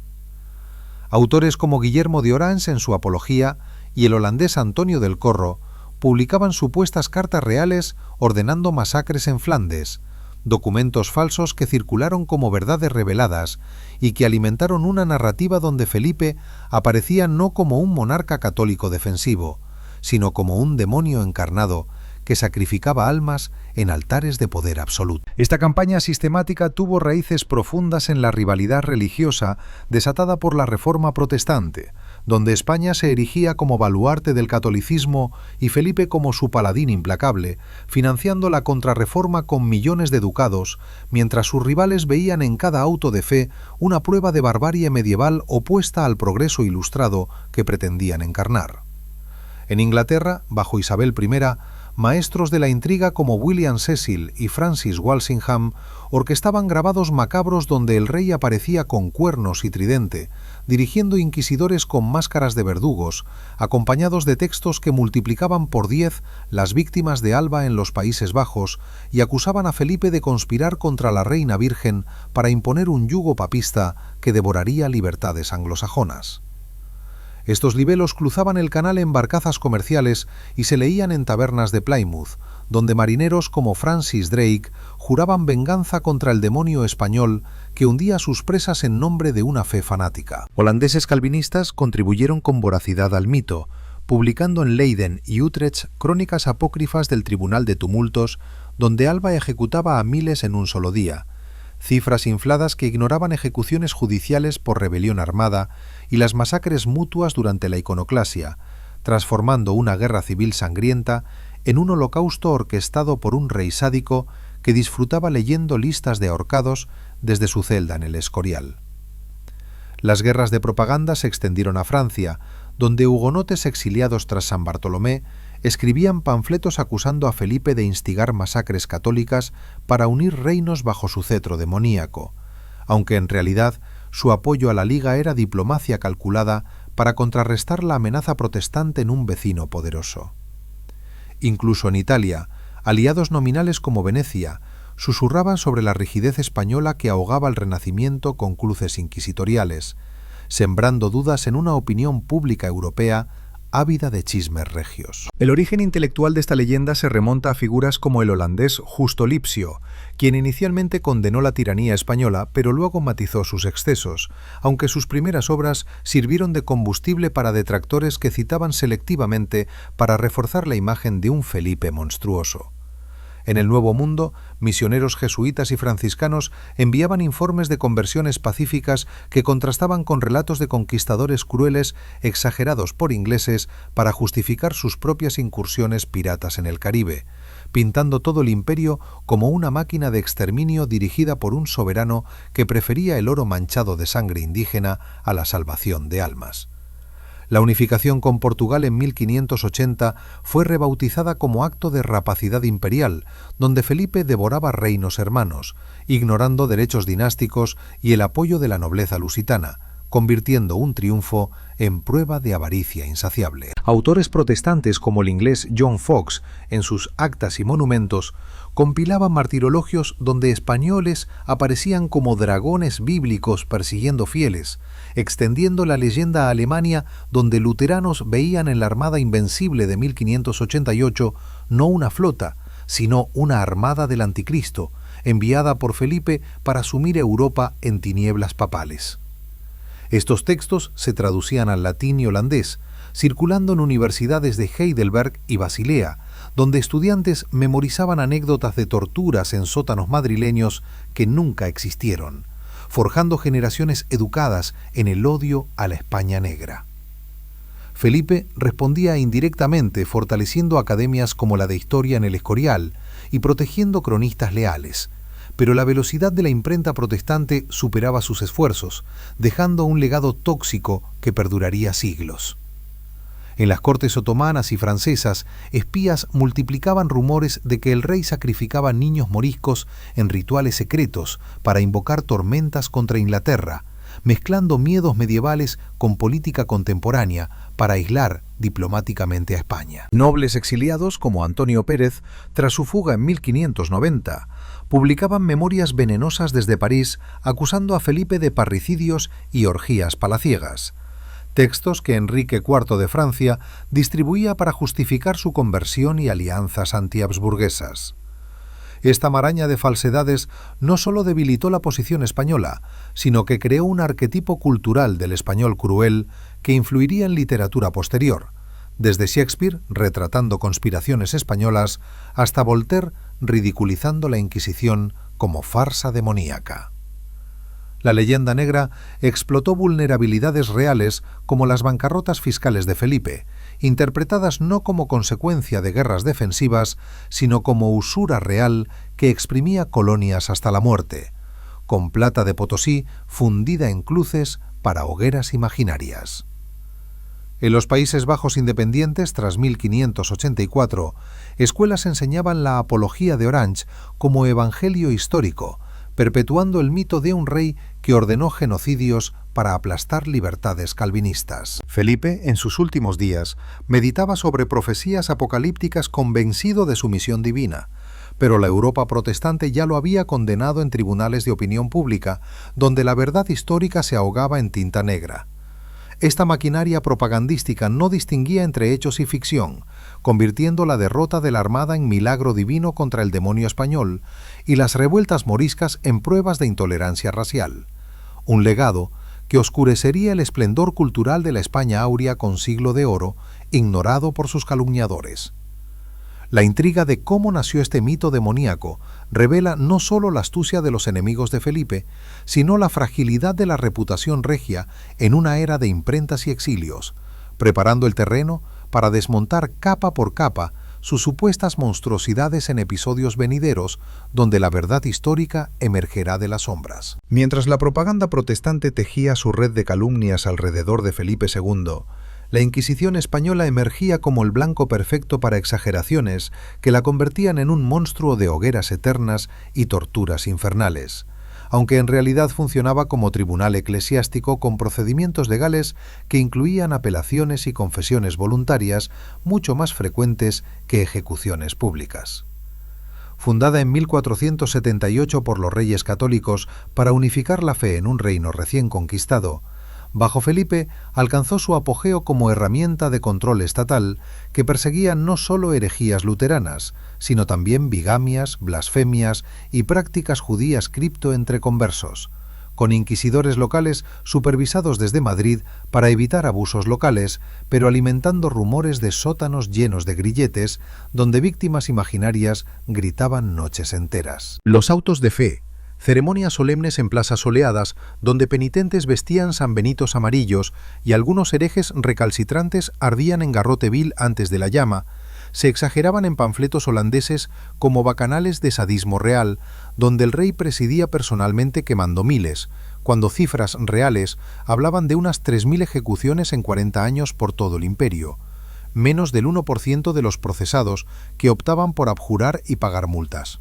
Autores como Guillermo de Orange en su Apología y el holandés Antonio del Corro publicaban supuestas cartas reales ordenando masacres en Flandes, documentos falsos que circularon como verdades reveladas y que alimentaron una narrativa donde Felipe aparecía no como un monarca católico defensivo, sino como un demonio encarnado que sacrificaba almas en altares de poder absoluto. Esta campaña sistemática tuvo raíces profundas en la rivalidad religiosa desatada por la Reforma protestante, donde España se erigía como baluarte del catolicismo y Felipe como su paladín implacable, financiando la contrarreforma con millones de ducados, mientras sus rivales veían en cada auto de fe una prueba de barbarie medieval opuesta al progreso ilustrado que pretendían encarnar. En Inglaterra, bajo Isabel I, maestros de la intriga como William Cecil y Francis Walsingham orquestaban grabados macabros donde el rey aparecía con cuernos y tridente, dirigiendo inquisidores con máscaras de verdugos, acompañados de textos que multiplicaban por 10 las víctimas de Alba en los Países Bajos y acusaban a Felipe de conspirar contra la reina virgen para imponer un yugo papista que devoraría libertades anglosajonas. Estos libelos cruzaban el canal en barcazas comerciales y se leían en tabernas de Plymouth, donde marineros como Francis Drake juraban venganza contra el demonio español que hundía a sus presas en nombre de una fe fanática. Holandeses calvinistas contribuyeron con voracidad al mito, publicando en Leiden y Utrecht crónicas apócrifas del Tribunal de Tumultos, donde Alba ejecutaba a miles en un solo día, cifras infladas que ignoraban ejecuciones judiciales por rebelión armada y las masacres mutuas durante la iconoclasia, transformando una guerra civil sangrienta en un holocausto orquestado por un rey sádico que disfrutaba leyendo listas de ahorcados desde su celda en el Escorial. Las guerras de propaganda se extendieron a Francia, donde hugonotes exiliados tras San Bartolomé escribían panfletos acusando a Felipe de instigar masacres católicas para unir reinos bajo su cetro demoníaco, aunque en realidad su apoyo a la Liga era diplomacia calculada para contrarrestar la amenaza protestante en un vecino poderoso. Incluso en Italia, aliados nominales como Venecia susurraban sobre la rigidez española que ahogaba el Renacimiento con cruces inquisitoriales, sembrando dudas en una opinión pública europea ávida de chismes regios. El origen intelectual de esta leyenda se remonta a figuras como el holandés Justo Lipsio, quien inicialmente condenó la tiranía española, pero luego matizó sus excesos, aunque sus primeras obras sirvieron de combustible para detractores que citaban selectivamente para reforzar la imagen de un Felipe monstruoso. En el Nuevo Mundo, misioneros jesuitas y franciscanos enviaban informes de conversiones pacíficas que contrastaban con relatos de conquistadores crueles exagerados por ingleses para justificar sus propias incursiones piratas en el Caribe, pintando todo el imperio como una máquina de exterminio dirigida por un soberano que prefería el oro manchado de sangre indígena a la salvación de almas. La unificación con Portugal en 1580 fue rebautizada como acto de rapacidad imperial, donde Felipe devoraba reinos hermanos, ignorando derechos dinásticos y el apoyo de la nobleza lusitana, convirtiendo un triunfo en prueba de avaricia insaciable. Autores protestantes como el inglés John Foxe, en sus Actas y Monumentos, compilaban martirologios donde españoles aparecían como dragones bíblicos persiguiendo fieles, extendiendo la leyenda a Alemania, donde luteranos veían en la Armada Invencible de 1588 no una flota, sino una armada del Anticristo, enviada por Felipe para sumir Europa en tinieblas papales. Estos textos se traducían al latín y holandés, circulando en universidades de Heidelberg y Basilea, donde estudiantes memorizaban anécdotas de torturas en sótanos madrileños que nunca existieron, forjando generaciones educadas en el odio a la España negra. Felipe respondía indirectamente fortaleciendo academias como la de Historia en el Escorial y protegiendo cronistas leales, pero la velocidad de la imprenta protestante superaba sus esfuerzos, dejando un legado tóxico que perduraría siglos. En las cortes otomanas y francesas, espías multiplicaban rumores de que el rey sacrificaba niños moriscos en rituales secretos para invocar tormentas contra Inglaterra, mezclando miedos medievales con política contemporánea para aislar diplomáticamente a España. Nobles exiliados como Antonio Pérez, tras su fuga en 1590, publicaban memorias venenosas desde París acusando a Felipe de parricidios y orgías palaciegas, textos que Enrique IV de Francia distribuía para justificar su conversión y alianzas antihabsburguesas. Esta maraña de falsedades no solo debilitó la posición española, sino que creó un arquetipo cultural del español cruel que influiría en literatura posterior, desde Shakespeare retratando conspiraciones españolas hasta Voltaire ridiculizando la Inquisición como farsa demoníaca. La leyenda negra explotó vulnerabilidades reales como las bancarrotas fiscales de Felipe, interpretadas no como consecuencia de guerras defensivas, sino como usura real que exprimía colonias hasta la muerte, con plata de Potosí fundida en cruces para hogueras imaginarias. En los Países Bajos independientes, tras 1584, escuelas enseñaban la apología de Orange como evangelio histórico, perpetuando el mito de un rey que ordenó genocidios para aplastar libertades calvinistas. Felipe, en sus últimos días, meditaba sobre profecías apocalípticas convencido de su misión divina, pero la Europa protestante ya lo había condenado en tribunales de opinión pública, donde la verdad histórica se ahogaba en tinta negra. Esta maquinaria propagandística no distinguía entre hechos y ficción, convirtiendo la derrota de la Armada en milagro divino contra el demonio español y las revueltas moriscas en pruebas de intolerancia racial. Un legado que oscurecería el esplendor cultural de la España áurea con siglo de oro, ignorado por sus calumniadores. La intriga de cómo nació este mito demoníaco revela no solo la astucia de los enemigos de Felipe, sino la fragilidad de la reputación regia en una era de imprentas y exilios, preparando el terreno para desmontar capa por capa sus supuestas monstruosidades en episodios venideros, donde la verdad histórica emergerá de las sombras. Mientras la propaganda protestante tejía su red de calumnias alrededor de Felipe II, la Inquisición española emergía como el blanco perfecto para exageraciones que la convertían en un monstruo de hogueras eternas y torturas infernales, aunque en realidad funcionaba como tribunal eclesiástico con procedimientos legales que incluían apelaciones y confesiones voluntarias mucho más frecuentes que ejecuciones públicas. Fundada en 1478 por los reyes católicos para unificar la fe en un reino recién conquistado, bajo Felipe alcanzó su apogeo como herramienta de control estatal que perseguía no solo herejías luteranas, sino también bigamias, blasfemias y prácticas judías cripto entre conversos, con inquisidores locales supervisados desde Madrid para evitar abusos locales, pero alimentando rumores de sótanos llenos de grilletes donde víctimas imaginarias gritaban noches enteras. Los autos de fe, ceremonias solemnes en plazas soleadas, donde penitentes vestían sanbenitos amarillos y algunos herejes recalcitrantes ardían en garrote vil antes de la llama, se exageraban en panfletos holandeses como bacanales de sadismo real, donde el rey presidía personalmente quemando miles, cuando cifras reales hablaban de unas 3.000 ejecuciones en 40 años por todo el imperio, menos del 1% de los procesados que optaban por abjurar y pagar multas.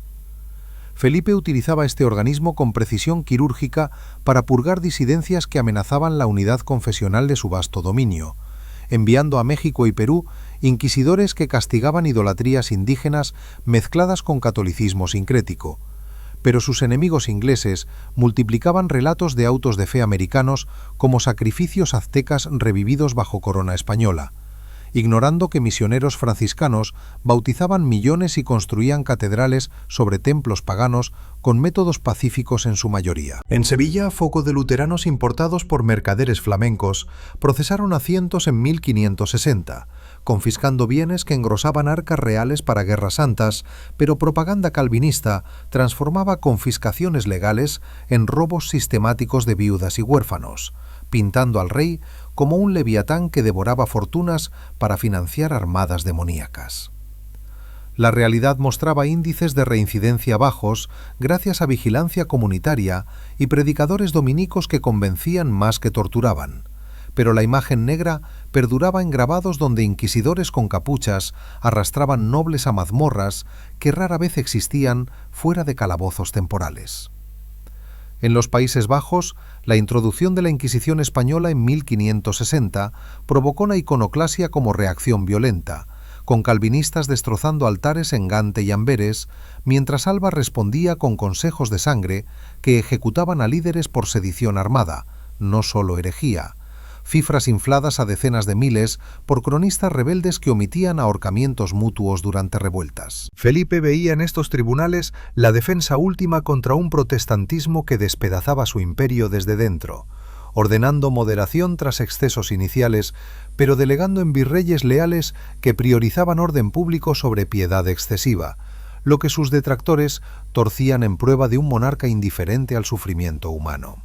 Felipe utilizaba este organismo con precisión quirúrgica para purgar disidencias que amenazaban la unidad confesional de su vasto dominio, enviando a México y Perú inquisidores que castigaban idolatrías indígenas mezcladas con catolicismo sincrético. Pero sus enemigos ingleses multiplicaban relatos de autos de fe americanos como sacrificios aztecas revividos bajo corona española, ignorando que misioneros franciscanos bautizaban millones y construían catedrales sobre templos paganos con métodos pacíficos en su mayoría. En Sevilla, foco de luteranos importados por mercaderes flamencos, procesaron a cientos en 1560, confiscando bienes que engrosaban arcas reales para guerras santas, pero propaganda calvinista transformaba confiscaciones legales en robos sistemáticos de viudas y huérfanos, pintando al rey como un leviatán que devoraba fortunas para financiar armadas demoníacas. La realidad mostraba índices de reincidencia bajos gracias a vigilancia comunitaria y predicadores dominicos que convencían más que torturaban, pero la imagen negra perduraba en grabados donde inquisidores con capuchas arrastraban nobles a mazmorras que rara vez existían fuera de calabozos temporales. En los Países Bajos, la introducción de la Inquisición española en 1560 provocó la iconoclasia como reacción violenta, con calvinistas destrozando altares en Gante y Amberes, mientras Alba respondía con consejos de sangre que ejecutaban a líderes por sedición armada, no solo herejía, cifras infladas a decenas de miles por cronistas rebeldes que omitían ahorcamientos mutuos durante revueltas. Felipe veía en estos tribunales la defensa última contra un protestantismo que despedazaba su imperio desde dentro, ordenando moderación tras excesos iniciales, pero delegando en virreyes leales que priorizaban orden público sobre piedad excesiva, lo que sus detractores torcían en prueba de un monarca indiferente al sufrimiento humano.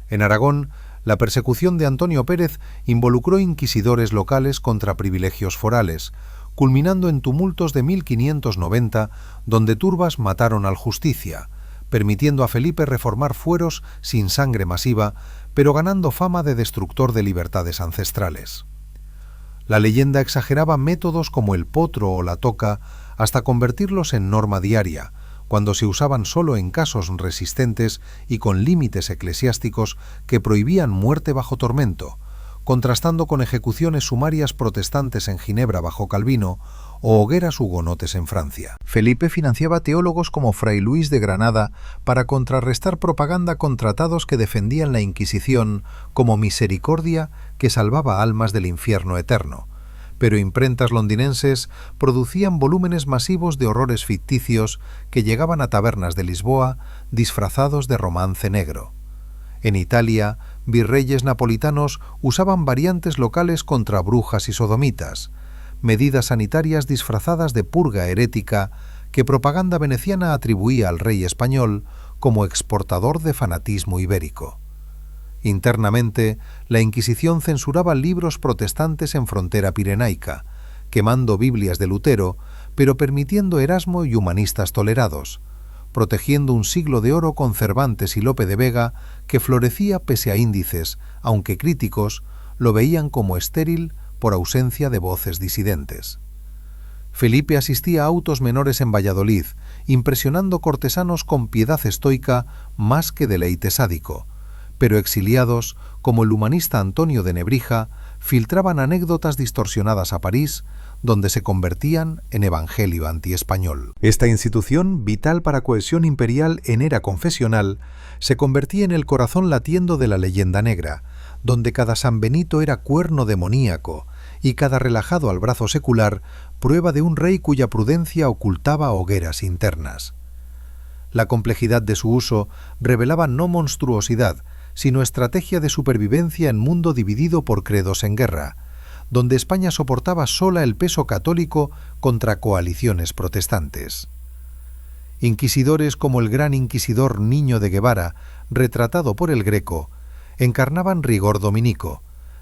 En Aragón, la persecución de Antonio Pérez involucró inquisidores locales contra privilegios forales, culminando en tumultos de 1590, donde turbas mataron al Justicia, permitiendo a Felipe reformar fueros sin sangre masiva, pero ganando fama de destructor de libertades ancestrales. La leyenda exageraba métodos como el potro o la toca hasta convertirlos en norma diaria, cuando se usaban solo en casos resistentes y con límites eclesiásticos que prohibían muerte bajo tormento, contrastando con ejecuciones sumarias protestantes en Ginebra bajo Calvino o hogueras hugonotes en Francia. Felipe financiaba teólogos como Fray Luis de Granada para contrarrestar propaganda con tratados que defendían la Inquisición como misericordia que salvaba almas del infierno eterno, pero imprentas londinenses producían volúmenes masivos de horrores ficticios que llegaban a tabernas de Lisboa disfrazados de romance negro. En Italia, virreyes napolitanos usaban variantes locales contra brujas y sodomitas, medidas sanitarias disfrazadas de purga herética que propaganda veneciana atribuía al rey español como exportador de fanatismo ibérico. Internamente, la Inquisición censuraba libros protestantes en frontera pirenaica, quemando Biblias de Lutero, pero permitiendo Erasmo y humanistas tolerados, protegiendo un siglo de oro con Cervantes y Lope de Vega que florecía pese a índices, aunque críticos lo veían como estéril por ausencia de voces disidentes. Felipe asistía a autos menores en Valladolid, impresionando cortesanos con piedad estoica más que deleite sádico, pero exiliados, como el humanista Antonio de Nebrija, filtraban anécdotas distorsionadas a París, donde se convertían en evangelio antiespañol. Esta institución, vital para cohesión imperial en era confesional, se convertía en el corazón latiendo de la leyenda negra, donde cada San Benito era cuerno demoníaco y cada relajado al brazo secular prueba de un rey cuya prudencia ocultaba hogueras internas. La complejidad de su uso revelaba no monstruosidad, sino estrategia de supervivencia en mundo dividido por credos en guerra, donde España soportaba sola el peso católico contra coaliciones protestantes. Inquisidores como el gran inquisidor Niño de Guevara, retratado por el Greco, encarnaban rigor dominico,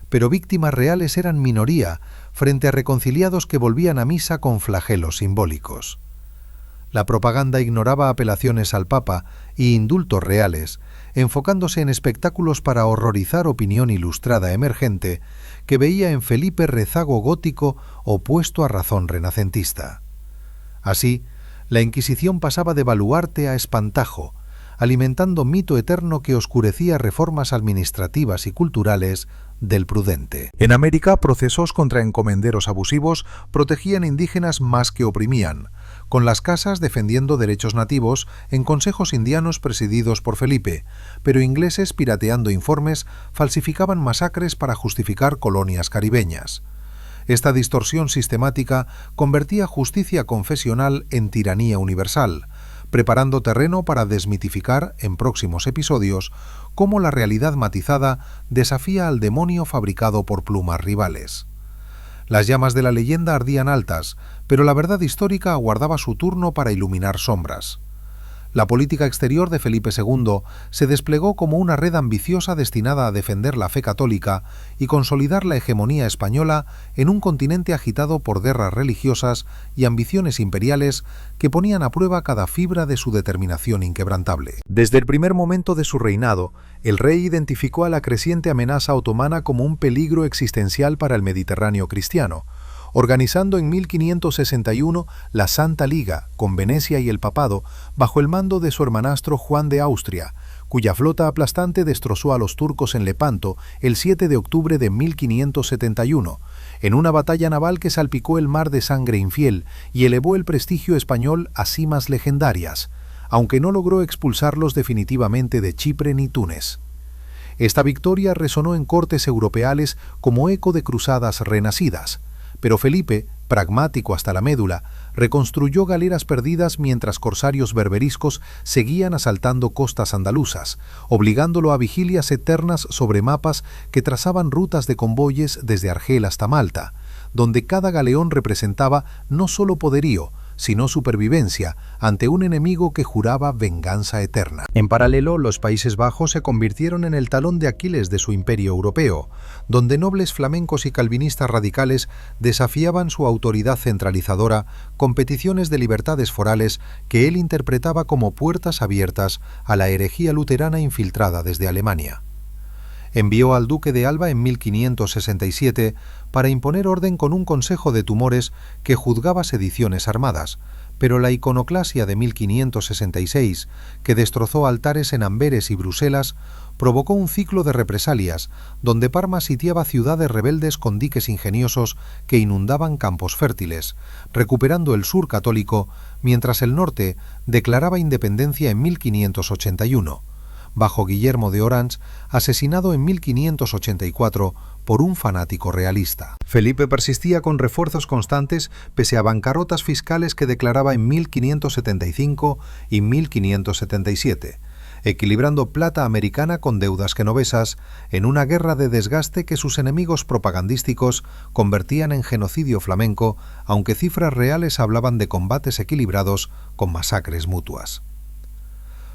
pero víctimas reales eran minoría frente a reconciliados que volvían a misa con flagelos simbólicos. La propaganda ignoraba apelaciones al Papa y indultos reales, enfocándose en espectáculos para horrorizar opinión ilustrada emergente que veía en Felipe rezago gótico opuesto a razón renacentista. Así, la Inquisición pasaba de baluarte a espantajo, alimentando mito eterno que oscurecía reformas administrativas y culturales del prudente. En América, procesos contra encomenderos abusivos protegían indígenas más que oprimían, con las casas defendiendo derechos nativos en consejos indianos presididos por Felipe, pero ingleses pirateando informes falsificaban masacres para justificar colonias caribeñas. Esta distorsión sistemática convertía justicia confesional en tiranía universal, preparando terreno para desmitificar en próximos episodios cómo la realidad matizada desafía al demonio fabricado por plumas rivales. Las llamas de la leyenda ardían altas, pero la verdad histórica aguardaba su turno para iluminar sombras. La política exterior de Felipe II se desplegó como una red ambiciosa destinada a defender la fe católica y consolidar la hegemonía española en un continente agitado por guerras religiosas y ambiciones imperiales que ponían a prueba cada fibra de su determinación inquebrantable. Desde el primer momento de su reinado, el rey identificó a la creciente amenaza otomana como un peligro existencial para el Mediterráneo cristiano, organizando en 1561 la Santa Liga con Venecia y el Papado bajo el mando de su hermanastro Juan de Austria, cuya flota aplastante destrozó a los turcos en Lepanto el 7 de octubre de 1571, en una batalla naval que salpicó el mar de sangre infiel y elevó el prestigio español a cimas legendarias, aunque no logró expulsarlos definitivamente de Chipre ni Túnez. Esta victoria resonó en cortes europeales como eco de cruzadas renacidas, pero Felipe, pragmático hasta la médula, reconstruyó galeras perdidas mientras corsarios berberiscos seguían asaltando costas andaluzas, obligándolo a vigilias eternas sobre mapas que trazaban rutas de convoyes desde Argel hasta Malta, donde cada galeón representaba no solo poderío, sino supervivencia ante un enemigo que juraba venganza eterna. En paralelo, los Países Bajos se convirtieron en el talón de Aquiles de su imperio europeo, donde nobles flamencos y calvinistas radicales desafiaban su autoridad centralizadora con peticiones de libertades forales que él interpretaba como puertas abiertas a la herejía luterana infiltrada desde Alemania. Envió al duque de Alba en 1567 para imponer orden con un consejo de tumores que juzgaba sediciones armadas, pero la iconoclasia de 1566, que destrozó altares en Amberes y Bruselas, provocó un ciclo de represalias, donde Parma sitiaba ciudades rebeldes con diques ingeniosos que inundaban campos fértiles, recuperando el sur católico, mientras el norte declaraba independencia en 1581. Bajo Guillermo de Orange, asesinado en 1584 por un fanático realista. Felipe persistía con refuerzos constantes pese a bancarrotas fiscales que declaraba en 1575 y 1577, equilibrando plata americana con deudas genovesas en una guerra de desgaste que sus enemigos propagandísticos convertían en genocidio flamenco, aunque cifras reales hablaban de combates equilibrados con masacres mutuas.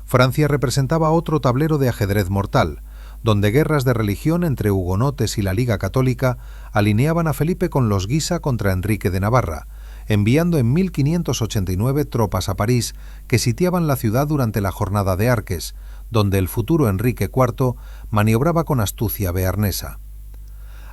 Francia representaba otro tablero de ajedrez mortal, donde guerras de religión entre hugonotes y la Liga Católica alineaban a Felipe con los Guisa contra Enrique de Navarra, enviando en 1589 tropas a París que sitiaban la ciudad durante la Jornada de Arques, donde el futuro Enrique IV maniobraba con astucia bearnesa.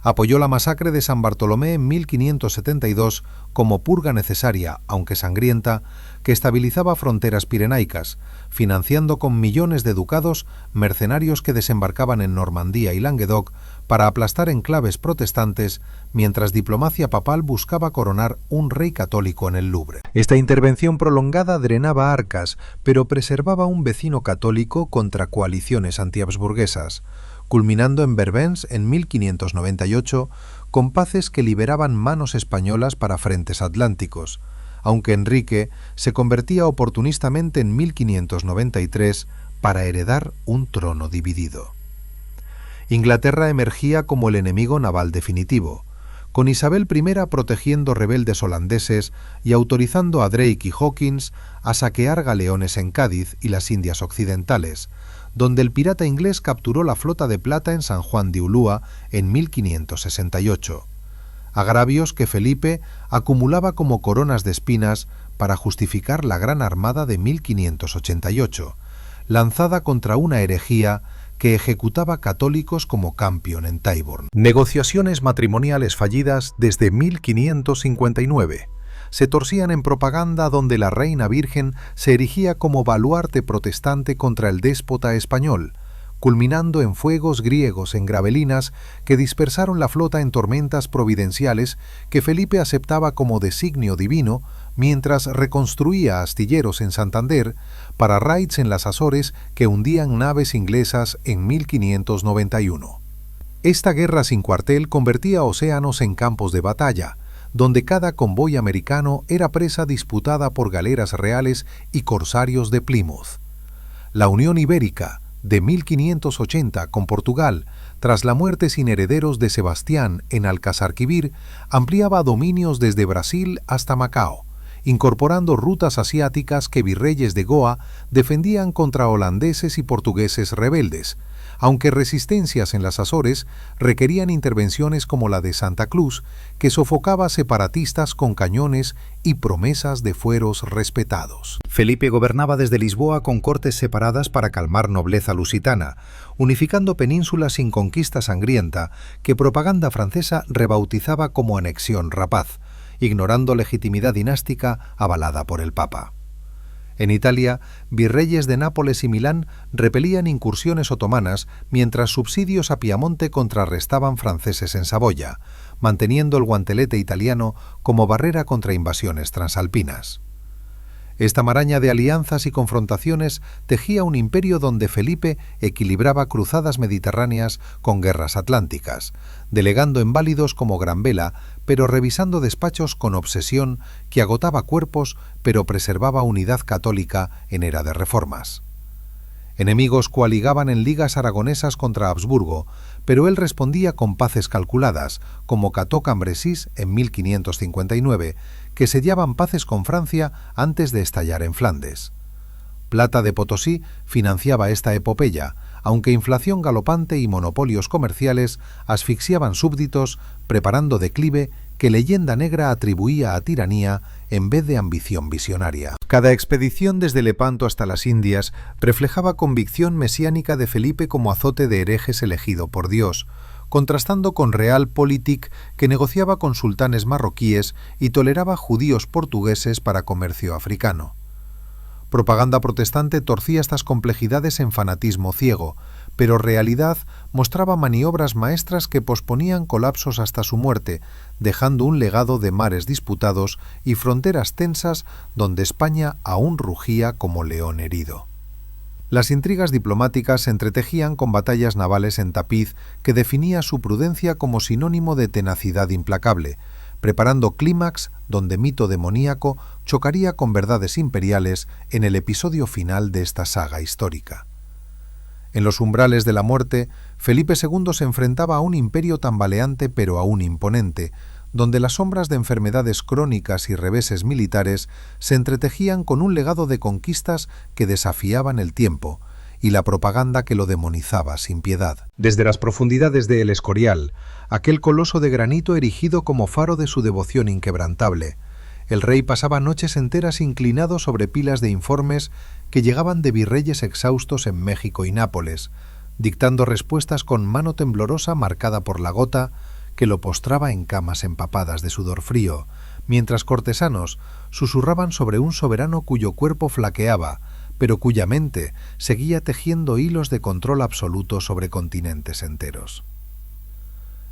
Apoyó la masacre de San Bartolomé en 1572 como purga necesaria, aunque sangrienta, que estabilizaba fronteras pirenaicas, financiando con millones de ducados mercenarios que desembarcaban en Normandía y Languedoc para aplastar enclaves protestantes, mientras diplomacia papal buscaba coronar un rey católico en el Louvre. Esta intervención prolongada drenaba arcas, pero preservaba un vecino católico contra coaliciones antihabsburguesas, culminando en Vervins en 1598 con paces que liberaban manos españolas para frentes atlánticos, aunque Enrique se convertía oportunistamente en 1593 para heredar un trono dividido. Inglaterra emergía como el enemigo naval definitivo, con Isabel I protegiendo rebeldes holandeses y autorizando a Drake y Hawkins a saquear galeones en Cádiz y las Indias Occidentales, donde el pirata inglés capturó la flota de plata en San Juan de Ulúa en 1568. Agravios que Felipe acumulaba como coronas de espinas para justificar la Gran Armada de 1588, lanzada contra una herejía que ejecutaba católicos como Campion en Tyburn. Negociaciones matrimoniales fallidas desde 1559. Se torcían en propaganda donde la reina virgen se erigía como baluarte protestante contra el déspota español, culminando en fuegos griegos en Gravelinas que dispersaron la flota en tormentas providenciales que Felipe aceptaba como designio divino, mientras reconstruía astilleros en Santander para raids en las Azores que hundían naves inglesas en 1591. Esta guerra sin cuartel convertía océanos en campos de batalla, donde cada convoy americano era presa disputada por galeras reales y corsarios de Plymouth. La Unión Ibérica, de 1580 con Portugal, tras la muerte sin herederos de Sebastián en Alcázarquivir, ampliaba dominios desde Brasil hasta Macao, incorporando rutas asiáticas que virreyes de Goa defendían contra holandeses y portugueses rebeldes, aunque resistencias en las Azores requerían intervenciones como la de Santa Cruz, que sofocaba separatistas con cañones y promesas de fueros respetados. Felipe gobernaba desde Lisboa con cortes separadas para calmar nobleza lusitana, unificando penínsulas sin conquista sangrienta que propaganda francesa rebautizaba como anexión rapaz, ignorando legitimidad dinástica avalada por el Papa. En Italia, virreyes de Nápoles y Milán repelían incursiones otomanas, mientras subsidios a Piamonte contrarrestaban franceses en Saboya, manteniendo el guantelete italiano como barrera contra invasiones transalpinas. Esta maraña de alianzas y confrontaciones tejía un imperio donde Felipe equilibraba cruzadas mediterráneas con guerras atlánticas, delegando en válidos como Gran Vela, pero revisando despachos con obsesión que agotaba cuerpos pero preservaba unidad católica en era de reformas. Enemigos coaligaban en ligas aragonesas contra Habsburgo, pero él respondía con paces calculadas, como Cató-Cambresís en 1559, que sellaban paces con Francia antes de estallar en Flandes. Plata de Potosí financiaba esta epopeya, aunque inflación galopante y monopolios comerciales asfixiaban súbditos, preparando declive que Leyenda Negra atribuía a tiranía en vez de ambición visionaria. Cada expedición desde Lepanto hasta las Indias reflejaba convicción mesiánica de Felipe como azote de herejes elegido por Dios, contrastando con Realpolitik, que negociaba con sultanes marroquíes y toleraba judíos portugueses para comercio africano. Propaganda protestante torcía estas complejidades en fanatismo ciego, pero Realidad mostraba maniobras maestras que posponían colapsos hasta su muerte, dejando un legado de mares disputados y fronteras tensas donde España aún rugía como león herido. Las intrigas diplomáticas se entretejían con batallas navales en tapiz que definía su prudencia como sinónimo de tenacidad implacable, preparando clímax donde mito demoníaco chocaría con verdades imperiales en el episodio final de esta saga histórica. En los umbrales de la muerte, Felipe II se enfrentaba a un imperio tambaleante pero aún imponente, donde las sombras de enfermedades crónicas y reveses militares se entretejían con un legado de conquistas que desafiaban el tiempo y la propaganda que lo demonizaba sin piedad. Desde las profundidades de El Escorial, aquel coloso de granito erigido como faro de su devoción inquebrantable, el rey pasaba noches enteras inclinado sobre pilas de informes que llegaban de virreyes exhaustos en México y Nápoles, dictando respuestas con mano temblorosa marcada por la gota que lo postraba en camas empapadas de sudor frío, mientras cortesanos susurraban sobre un soberano cuyo cuerpo flaqueaba, pero cuya mente seguía tejiendo hilos de control absoluto sobre continentes enteros.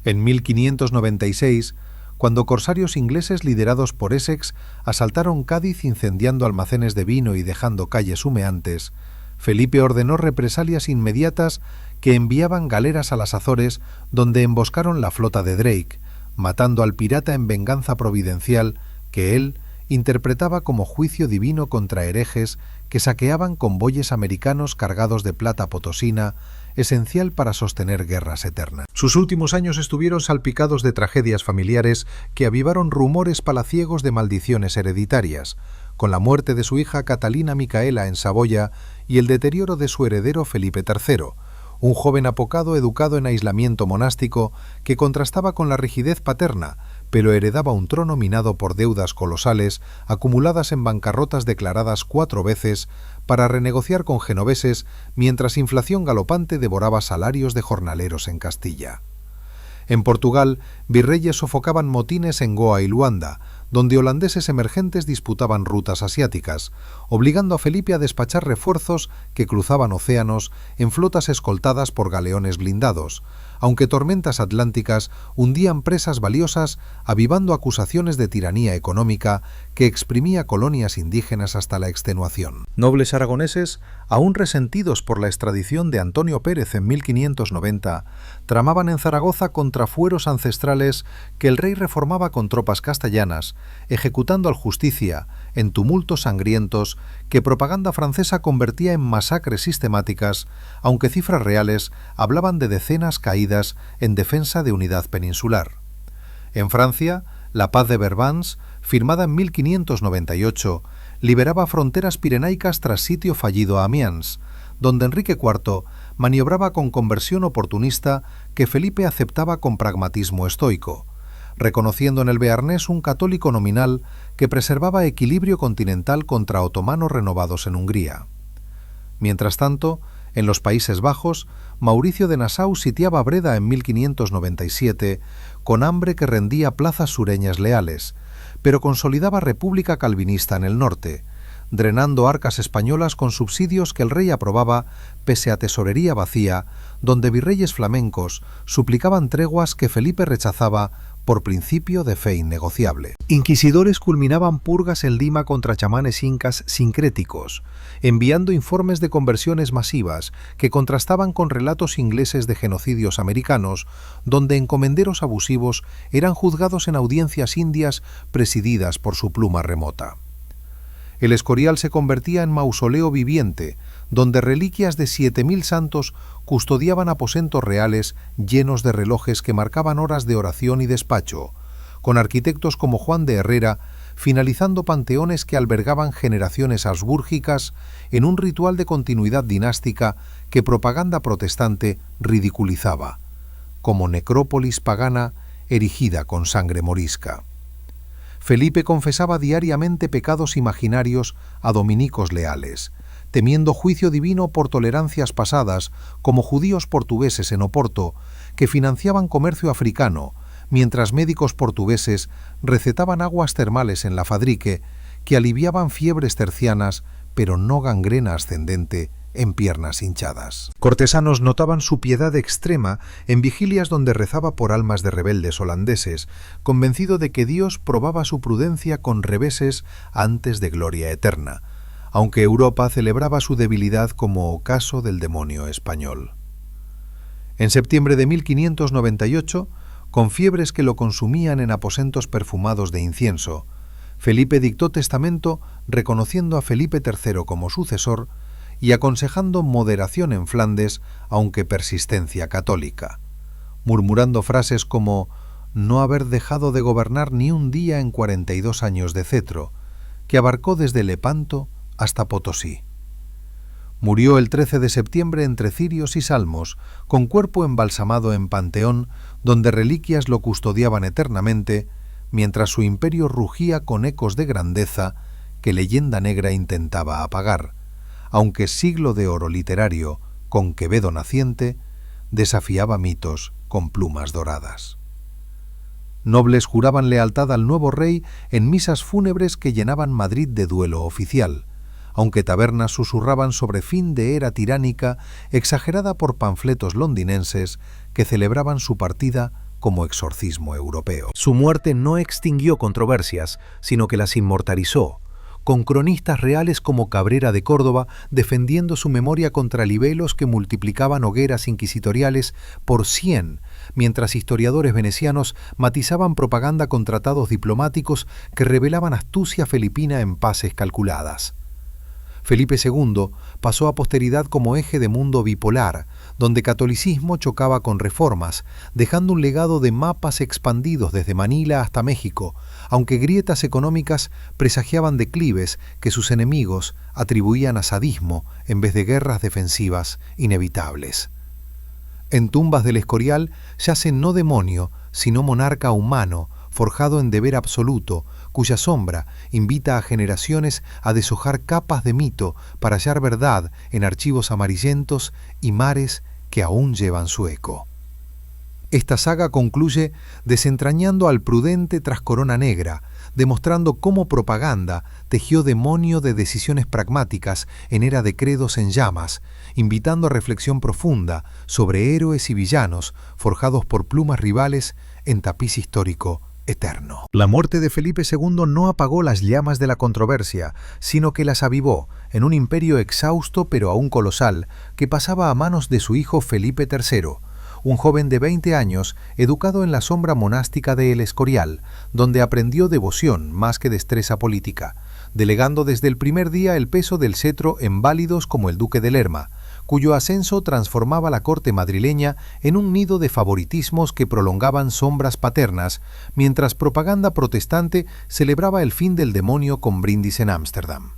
En 1596, cuando corsarios ingleses liderados por Essex asaltaron Cádiz incendiando almacenes de vino y dejando calles humeantes, Felipe ordenó represalias inmediatas que enviaban galeras a las Azores, donde emboscaron la flota de Drake, matando al pirata en venganza providencial que él interpretaba como juicio divino contra herejes que saqueaban convoyes americanos cargados de plata potosina, esencial para sostener guerras eternas. Sus últimos años estuvieron salpicados de tragedias familiares que avivaron rumores palaciegos de maldiciones hereditarias, con la muerte de su hija Catalina Micaela en Saboya y el deterioro de su heredero Felipe III, un joven apocado educado en aislamiento monástico que contrastaba con la rigidez paterna, pero heredaba un trono minado por deudas colosales acumuladas en bancarrotas declaradas 4 veces para renegociar con genoveses mientras inflación galopante devoraba salarios de jornaleros en Castilla. En Portugal, virreyes sofocaban motines en Goa y Luanda, donde holandeses emergentes disputaban rutas asiáticas, obligando a Felipe a despachar refuerzos que cruzaban océanos en flotas escoltadas por galeones blindados, aunque tormentas atlánticas hundían presas valiosas, avivando acusaciones de tiranía económica que exprimía colonias indígenas hasta la extenuación. Nobles aragoneses, aún resentidos por la extradición de Antonio Pérez en 1590, tramaban en Zaragoza contra fueros ancestrales que el rey reformaba con tropas castellanas, ejecutando al justicia en tumultos sangrientos que propaganda francesa convertía en masacres sistemáticas, aunque cifras reales hablaban de decenas caídas en defensa de unidad peninsular. En Francia, la paz de Vervins, firmada en 1598, liberaba fronteras pirenaicas tras sitio fallido a Amiens, donde Enrique IV maniobraba con conversión oportunista que Felipe aceptaba con pragmatismo estoico, reconociendo en el Bearnés un católico nominal que preservaba equilibrio continental contra otomanos renovados en Hungría. Mientras tanto, en los Países Bajos, Mauricio de Nassau sitiaba Breda en 1597 con hambre que rendía plazas sureñas leales, pero consolidaba república calvinista en el norte, drenando arcas españolas con subsidios que el rey aprobaba pese a tesorería vacía, donde virreyes flamencos suplicaban treguas que Felipe rechazaba por principio de fe innegociable. Inquisidores culminaban purgas en Lima contra chamanes incas sincréticos, enviando informes de conversiones masivas que contrastaban con relatos ingleses de genocidios americanos, donde encomenderos abusivos eran juzgados en audiencias indias presididas por su pluma remota. El Escorial se convertía en mausoleo viviente, donde reliquias de 7.000 santos custodiaban aposentos reales llenos de relojes que marcaban horas de oración y despacho, con arquitectos como Juan de Herrera finalizando panteones que albergaban generaciones habsbúrgicas en un ritual de continuidad dinástica que propaganda protestante ridiculizaba, como necrópolis pagana erigida con sangre morisca. Felipe confesaba diariamente pecados imaginarios a dominicos leales, temiendo juicio divino por tolerancias pasadas, como judíos portugueses en Oporto, que financiaban comercio africano, mientras médicos portugueses recetaban aguas termales en la Fadrique, que aliviaban fiebres tercianas, pero no gangrena ascendente en piernas hinchadas. Cortesanos notaban su piedad extrema en vigilias donde rezaba por almas de rebeldes holandeses, convencido de que Dios probaba su prudencia con reveses antes de gloria eterna, aunque Europa celebraba su debilidad como ocaso del demonio español. En septiembre de 1598, con fiebres que lo consumían en aposentos perfumados de incienso, Felipe dictó testamento reconociendo a Felipe III como sucesor y aconsejando moderación en Flandes, aunque persistencia católica, murmurando frases como no haber dejado de gobernar ni un día en 42 años de cetro, que abarcó desde Lepanto hasta Potosí. Murió el 13 de septiembre entre cirios y salmos, con cuerpo embalsamado en Panteón, donde reliquias lo custodiaban eternamente, mientras su imperio rugía con ecos de grandeza que Leyenda Negra intentaba apagar, aunque Siglo de Oro literario, con Quevedo naciente, desafiaba mitos con plumas doradas. Nobles juraban lealtad al nuevo rey en misas fúnebres que llenaban Madrid de duelo oficial, aunque tabernas susurraban sobre fin de era tiránica exagerada por panfletos londinenses que celebraban su partida como exorcismo europeo. Su muerte no extinguió controversias, sino que las inmortalizó, con cronistas reales como Cabrera de Córdoba defendiendo su memoria contra libelos que multiplicaban hogueras inquisitoriales por 100, mientras historiadores venecianos matizaban propaganda con tratados diplomáticos que revelaban astucia filipina en paces calculadas. Felipe II pasó a posteridad como eje de mundo bipolar, donde catolicismo chocaba con reformas, dejando un legado de mapas expandidos desde Manila hasta México, aunque grietas económicas presagiaban declives que sus enemigos atribuían a sadismo en vez de guerras defensivas inevitables. En tumbas del Escorial yace no demonio, sino monarca humano, forjado en deber absoluto, cuya sombra invita a generaciones a deshojar capas de mito para hallar verdad en archivos amarillentos y mares que aún llevan su eco. Esta saga concluye desentrañando al prudente tras Corona Negra, demostrando cómo propaganda tejió demonio de decisiones pragmáticas en era de credos en llamas, invitando a reflexión profunda sobre héroes y villanos forjados por plumas rivales en tapiz histórico eterno. La muerte de Felipe II no apagó las llamas de la controversia, sino que las avivó en un imperio exhausto pero aún colosal, que pasaba a manos de su hijo Felipe III, un joven de 20 años educado en la sombra monástica de El Escorial, donde aprendió devoción más que destreza política, delegando desde el primer día el peso del cetro en válidos como el duque de Lerma, cuyo ascenso transformaba la corte madrileña en un nido de favoritismos que prolongaban sombras paternas, mientras propaganda protestante celebraba el fin del demonio con brindis en Ámsterdam.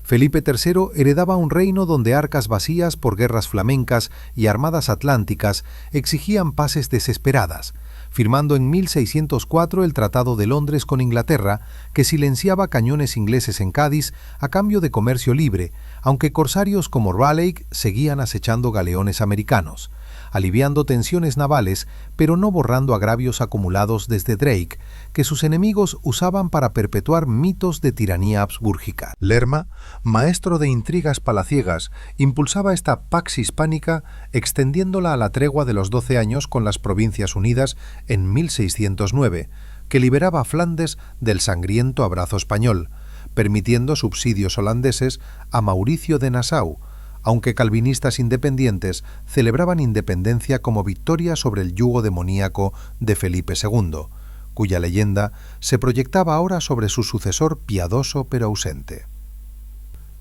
Felipe III heredaba un reino donde arcas vacías por guerras flamencas y armadas atlánticas exigían paces desesperadas, firmando en 1604 el Tratado de Londres con Inglaterra, que silenciaba cañones ingleses en Cádiz a cambio de comercio libre, aunque corsarios como Raleigh seguían acechando galeones americanos, aliviando tensiones navales, pero no borrando agravios acumulados desde Drake, que sus enemigos usaban para perpetuar mitos de tiranía habsbúrgica. Lerma, maestro de intrigas palaciegas, impulsaba esta Pax Hispánica extendiéndola a la tregua de los 12 años con las Provincias Unidas en 1609, que liberaba a Flandes del sangriento abrazo español, permitiendo subsidios holandeses a Mauricio de Nassau, aunque calvinistas independientes celebraban independencia como victoria sobre el yugo demoníaco de Felipe II, cuya leyenda se proyectaba ahora sobre su sucesor piadoso pero ausente.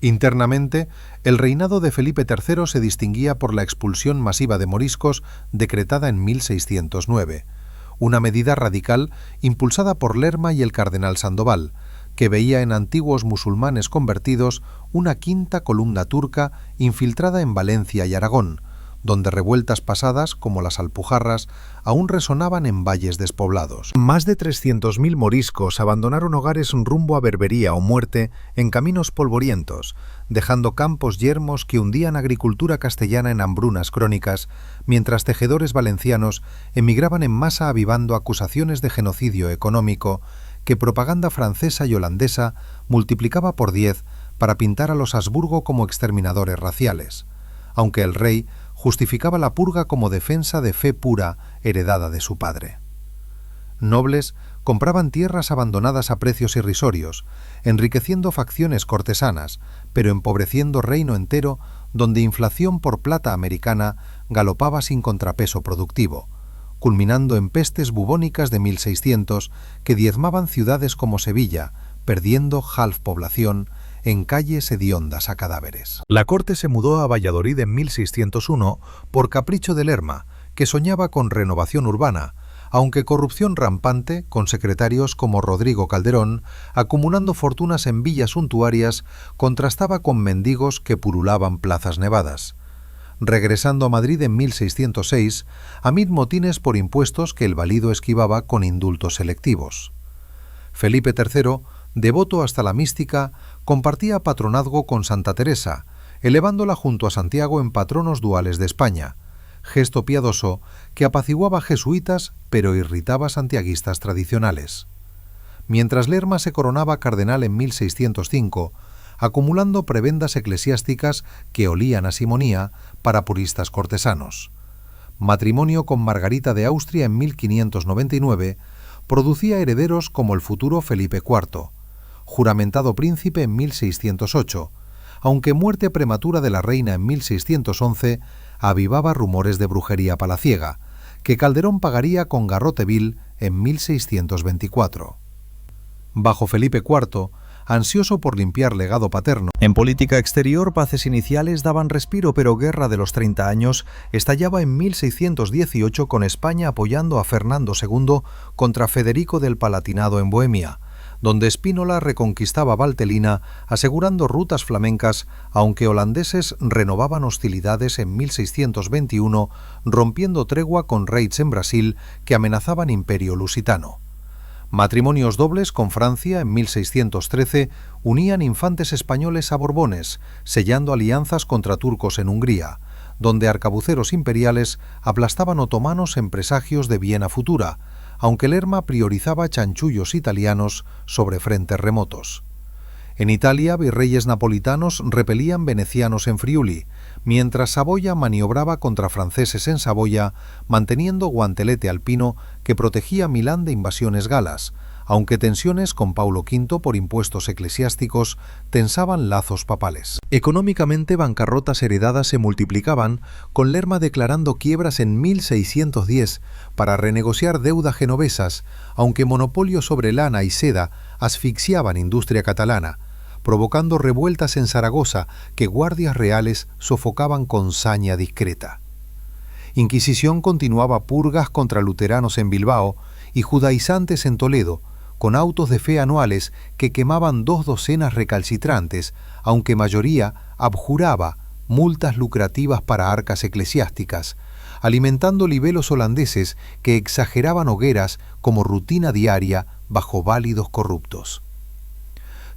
Internamente, el reinado de Felipe III se distinguía por la expulsión masiva de moriscos decretada en 1609, una medida radical impulsada por Lerma y el cardenal Sandoval, que veía en antiguos musulmanes convertidos una quinta columna turca infiltrada en Valencia y Aragón, donde revueltas pasadas, como las Alpujarras, aún resonaban en valles despoblados. Más de 300.000 moriscos abandonaron hogares rumbo a Berbería o muerte en caminos polvorientos, dejando campos yermos que hundían agricultura castellana en hambrunas crónicas, mientras tejedores valencianos emigraban en masa avivando acusaciones de genocidio económico que propaganda francesa y holandesa multiplicaba por 10 para pintar a los Habsburgo como exterminadores raciales, aunque el rey justificaba la purga como defensa de fe pura heredada de su padre. Nobles compraban tierras abandonadas a precios irrisorios, enriqueciendo facciones cortesanas, pero empobreciendo reino entero donde inflación por plata americana galopaba sin contrapeso productivo, culminando en pestes bubónicas de 1600 que diezmaban ciudades como Sevilla, perdiendo half población en calles hediondas a cadáveres. La corte se mudó a Valladolid en 1601 por capricho de Lerma, que soñaba con renovación urbana, aunque corrupción rampante, con secretarios como Rodrigo Calderón, acumulando fortunas en villas suntuarias, contrastaba con mendigos que pululaban plazas nevadas. Regresando a Madrid en 1606, amid motines por impuestos que el valido esquivaba con indultos selectivos. Felipe III, devoto hasta la mística, compartía patronazgo con Santa Teresa, elevándola junto a Santiago en patronos duales de España, gesto piadoso que apaciguaba jesuitas pero irritaba santiaguistas tradicionales. Mientras Lerma se coronaba cardenal en 1605, acumulando prebendas eclesiásticas que olían a simonía para puristas cortesanos. Matrimonio con Margarita de Austria en 1599 producía herederos como el futuro Felipe IV, juramentado príncipe en 1608, aunque muerte prematura de la reina en 1611 avivaba rumores de brujería palaciega, que Calderón pagaría con garrote vil en 1624. Bajo Felipe IV, ansioso por limpiar legado paterno. En política exterior, paces iniciales daban respiro, pero Guerra de los 30 años estallaba en 1618 con España apoyando a Fernando II contra Federico del Palatinado en Bohemia, donde Spínola reconquistaba Valtelina asegurando rutas flamencas, aunque holandeses renovaban hostilidades en 1621, rompiendo tregua con reyes en Brasil que amenazaban Imperio Lusitano. Matrimonios dobles con Francia en 1613 unían infantes españoles a Borbones, sellando alianzas contra turcos en Hungría, donde arcabuceros imperiales aplastaban otomanos en presagios de Viena futura, aunque Lerma priorizaba chanchullos italianos sobre frentes remotos. En Italia, virreyes napolitanos repelían venecianos en Friuli, mientras Saboya maniobraba contra franceses en Saboya, manteniendo guantelete alpino que protegía Milán de invasiones galas, aunque tensiones con Paulo V por impuestos eclesiásticos tensaban lazos papales. Económicamente, bancarrotas heredadas se multiplicaban, con Lerma declarando quiebras en 1610 para renegociar deuda genovesas, aunque monopolio sobre lana y seda asfixiaban industria catalana, provocando revueltas en Zaragoza que guardias reales sofocaban con saña discreta. Inquisición continuaba purgas contra luteranos en Bilbao y judaizantes en Toledo, con autos de fe anuales que quemaban 2 docenas recalcitrantes, aunque mayoría abjuraba multas lucrativas para arcas eclesiásticas, alimentando libelos holandeses que exageraban hogueras como rutina diaria bajo válidos corruptos.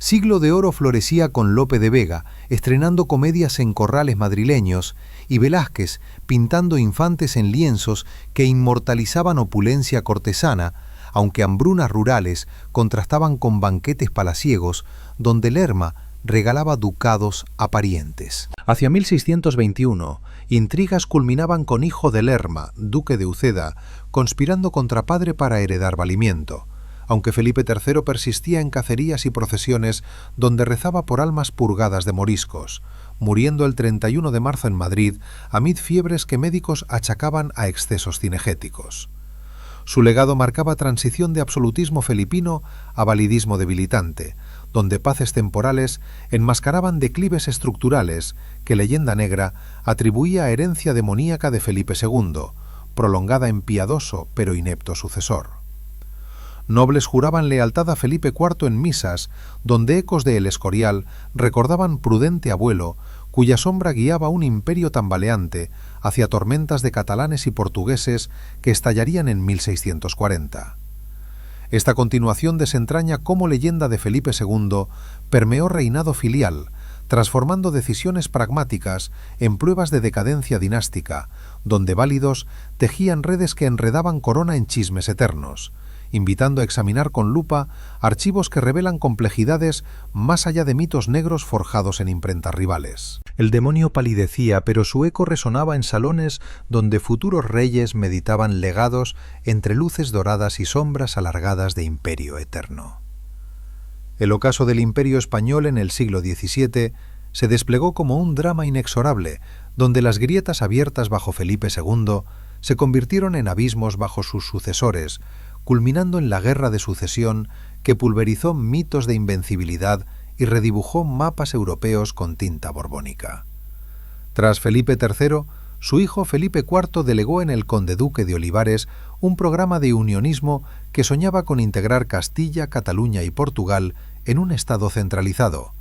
Siglo de Oro florecía con Lope de Vega, estrenando comedias en corrales madrileños, y Velázquez pintando infantes en lienzos que inmortalizaban opulencia cortesana, aunque hambrunas rurales contrastaban con banquetes palaciegos, donde Lerma regalaba ducados a parientes. Hacia 1621, intrigas culminaban con hijo de Lerma, duque de Uceda, conspirando contra padre para heredar valimiento, aunque Felipe III persistía en cacerías y procesiones donde rezaba por almas purgadas de moriscos, muriendo el 31 de marzo en Madrid amid fiebres que médicos achacaban a excesos cinegéticos. Su legado marcaba transición de absolutismo felipino a validismo debilitante, donde paces temporales enmascaraban declives estructurales que Leyenda Negra atribuía a herencia demoníaca de Felipe II, prolongada en piadoso pero inepto sucesor. Nobles juraban lealtad a Felipe IV en misas, donde ecos de El Escorial recordaban prudente abuelo, cuya sombra guiaba un imperio tambaleante hacia tormentas de catalanes y portugueses que estallarían en 1640. Esta continuación desentraña cómo Leyenda de Felipe II permeó reinado filial, transformando decisiones pragmáticas en pruebas de decadencia dinástica, donde válidos tejían redes que enredaban corona en chismes eternos, invitando a examinar con lupa archivos que revelan complejidades más allá de mitos negros forjados en imprentas rivales. El demonio palidecía, pero su eco resonaba en salones donde futuros reyes meditaban legados entre luces doradas y sombras alargadas de imperio eterno. El ocaso del imperio español en el siglo XVII se desplegó como un drama inexorable, donde las grietas abiertas bajo Felipe II se convirtieron en abismos bajo sus sucesores, culminando en la Guerra de Sucesión que pulverizó mitos de invencibilidad y redibujó mapas europeos con tinta borbónica. Tras Felipe III, su hijo Felipe IV delegó en el conde-duque de Olivares un programa de unionismo que soñaba con integrar Castilla, Cataluña y Portugal en un estado centralizado,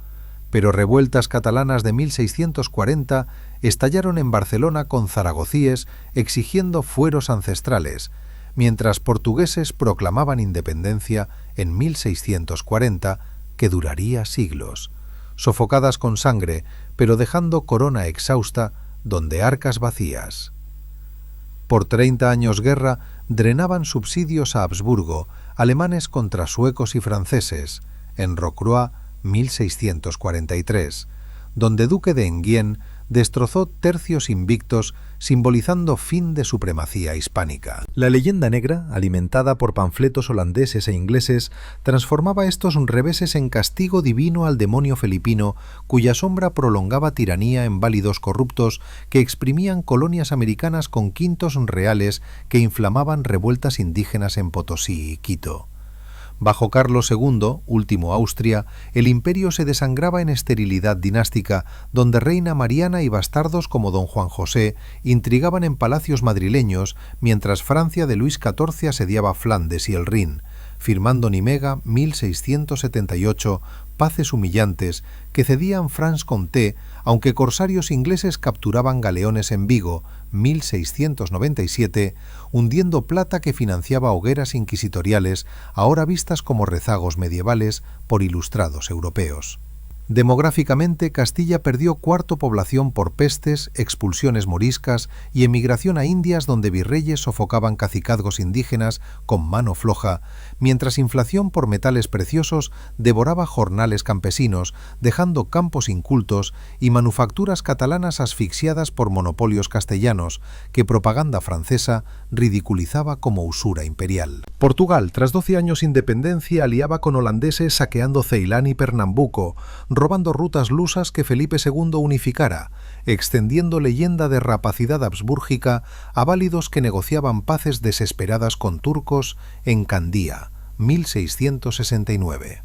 pero revueltas catalanas de 1640 estallaron en Barcelona con zaragocíes exigiendo fueros ancestrales, mientras portugueses proclamaban independencia en 1640, que duraría siglos, sofocadas con sangre, pero dejando corona exhausta donde arcas vacías. Por 30 años guerra drenaban subsidios a Habsburgo, alemanes contra suecos y franceses, en Rocroi 1643, donde Duque de Enghien destrozó tercios invictos, simbolizando fin de supremacía hispánica. La Leyenda Negra, alimentada por panfletos holandeses e ingleses, transformaba estos reveses en castigo divino al demonio felipino, cuya sombra prolongaba tiranía en válidos corruptos que exprimían colonias americanas con quintos reales que inflamaban revueltas indígenas en Potosí y Quito. Bajo Carlos II, último Austria, el imperio se desangraba en esterilidad dinástica, donde reina Mariana y bastardos como don Juan José intrigaban en palacios madrileños, mientras Francia de Luis XIV asediaba Flandes y el Rin, firmando Nimega 1678, paces humillantes que cedían Franche-Comté, aunque corsarios ingleses capturaban galeones en Vigo 1697, hundiendo plata que financiaba hogueras inquisitoriales, ahora vistas como rezagos medievales por ilustrados europeos. Demográficamente, Castilla perdió cuarto población por pestes, expulsiones moriscas y emigración a Indias, donde virreyes sofocaban cacicazgos indígenas con mano floja, mientras inflación por metales preciosos devoraba jornales campesinos, dejando campos incultos y manufacturas catalanas asfixiadas por monopolios castellanos, que propaganda francesa ridiculizaba como usura imperial. Portugal, tras 12 años de independencia, aliaba con holandeses saqueando Ceilán y Pernambuco, robando rutas lusas que Felipe II unificara, extendiendo leyenda de rapacidad habsbúrgica a válidos que negociaban paces desesperadas con turcos en Candía, 1669.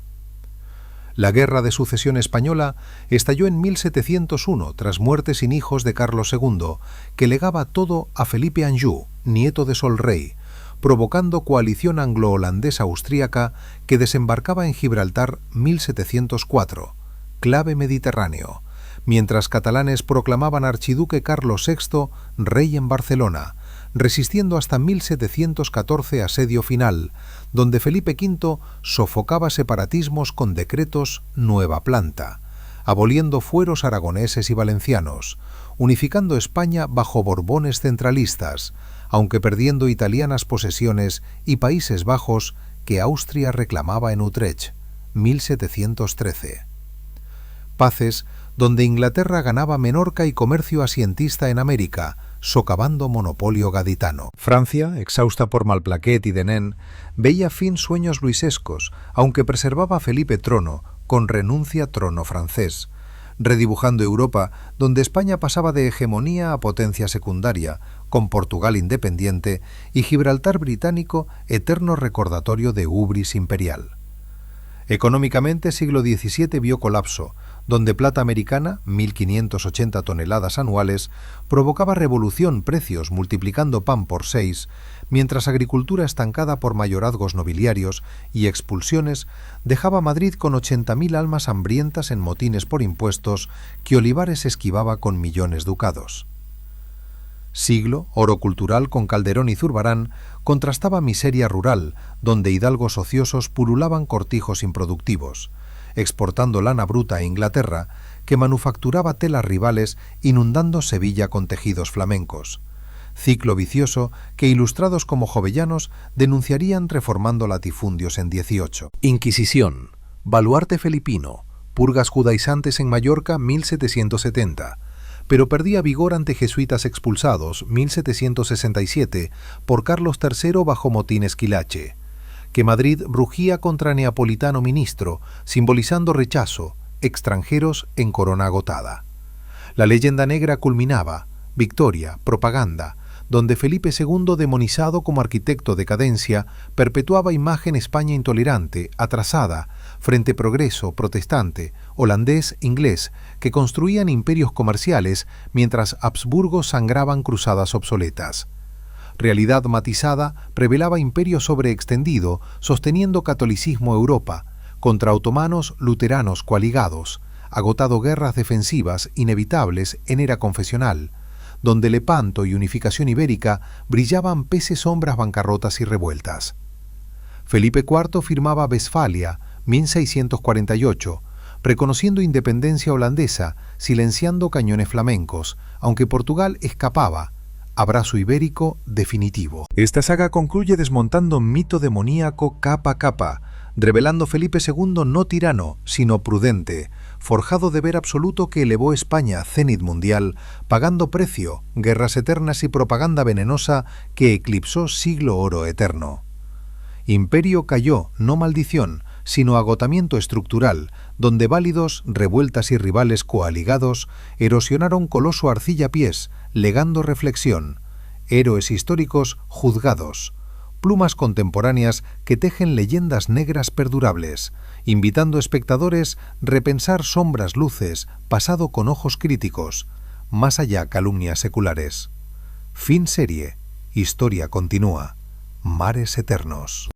La Guerra de Sucesión Española estalló en 1701 tras muerte sin hijos de Carlos II, que legaba todo a Felipe Anjou, nieto de Sol Rey, provocando coalición anglo-holandesa austríaca que desembarcaba en Gibraltar 1704, clave mediterráneo, mientras catalanes proclamaban archiduque Carlos VI rey en Barcelona, resistiendo hasta 1714 asedio final, donde Felipe V sofocaba separatismos con decretos Nueva Planta, aboliendo fueros aragoneses y valencianos, unificando España bajo Borbones centralistas, aunque perdiendo italianas posesiones y Países Bajos que Austria reclamaba en Utrecht, 1713. Paces donde Inglaterra ganaba Menorca y comercio asientista en América, socavando monopolio gaditano. Francia, exhausta por Malplaquet y Denain, veía fin sueños luisescos, aunque preservaba a Felipe trono, con renuncia trono francés, redibujando Europa, donde España pasaba de hegemonía a potencia secundaria, con Portugal independiente y Gibraltar británico, eterno recordatorio de ubris imperial. Económicamente, siglo XVII vio colapso, donde plata americana, 1.580 toneladas anuales, provocaba revolución precios multiplicando pan por 6, mientras agricultura estancada por mayorazgos nobiliarios y expulsiones dejaba Madrid con 80.000 almas hambrientas en motines por impuestos que Olivares esquivaba con millones ducados. Siglo, oro cultural con Calderón y Zurbarán, contrastaba miseria rural, donde hidalgos ociosos pululaban cortijos improductivos, exportando lana bruta a Inglaterra, que manufacturaba telas rivales inundando Sevilla con tejidos flamencos. Ciclo vicioso que ilustrados como jovellanos denunciarían reformando latifundios en 18. Inquisición, baluarte filipino, purgas judaizantes en Mallorca 1770, pero perdía vigor ante jesuitas expulsados 1767 por Carlos III bajo motín Esquilache, que Madrid rugía contra neapolitano ministro, simbolizando rechazo, extranjeros en corona agotada. La leyenda negra culminaba, victoria, propaganda, donde Felipe II, demonizado como arquitecto de cadencia, perpetuaba imagen España intolerante, atrasada, frente progreso, protestante, holandés, inglés, que construían imperios comerciales mientras Habsburgo sangraban cruzadas obsoletas. Realidad matizada revelaba imperio sobreextendido, sosteniendo catolicismo Europa, contra otomanos, luteranos coaligados, agotado guerras defensivas inevitables en era confesional, donde Lepanto y unificación ibérica brillaban peces sombras bancarrotas y revueltas. Felipe IV firmaba Westfalia, 1648, reconociendo independencia holandesa, silenciando cañones flamencos, aunque Portugal escapaba, abrazo ibérico definitivo. Esta saga concluye desmontando un mito demoníaco capa a capa, revelando Felipe II no tirano, sino prudente, forjado deber absoluto que elevó España cenit mundial, pagando precio, guerras eternas y propaganda venenosa que eclipsó siglo oro eterno. Imperio cayó, no maldición, sino agotamiento estructural, donde válidos, revueltas y rivales coaligados erosionaron coloso arcillapiés, legando reflexión, héroes históricos juzgados, plumas contemporáneas que tejen leyendas negras perdurables, invitando espectadores repensar sombras luces, pasado con ojos críticos, más allá calumnias seculares. Fin serie, historia continúa, mares eternos.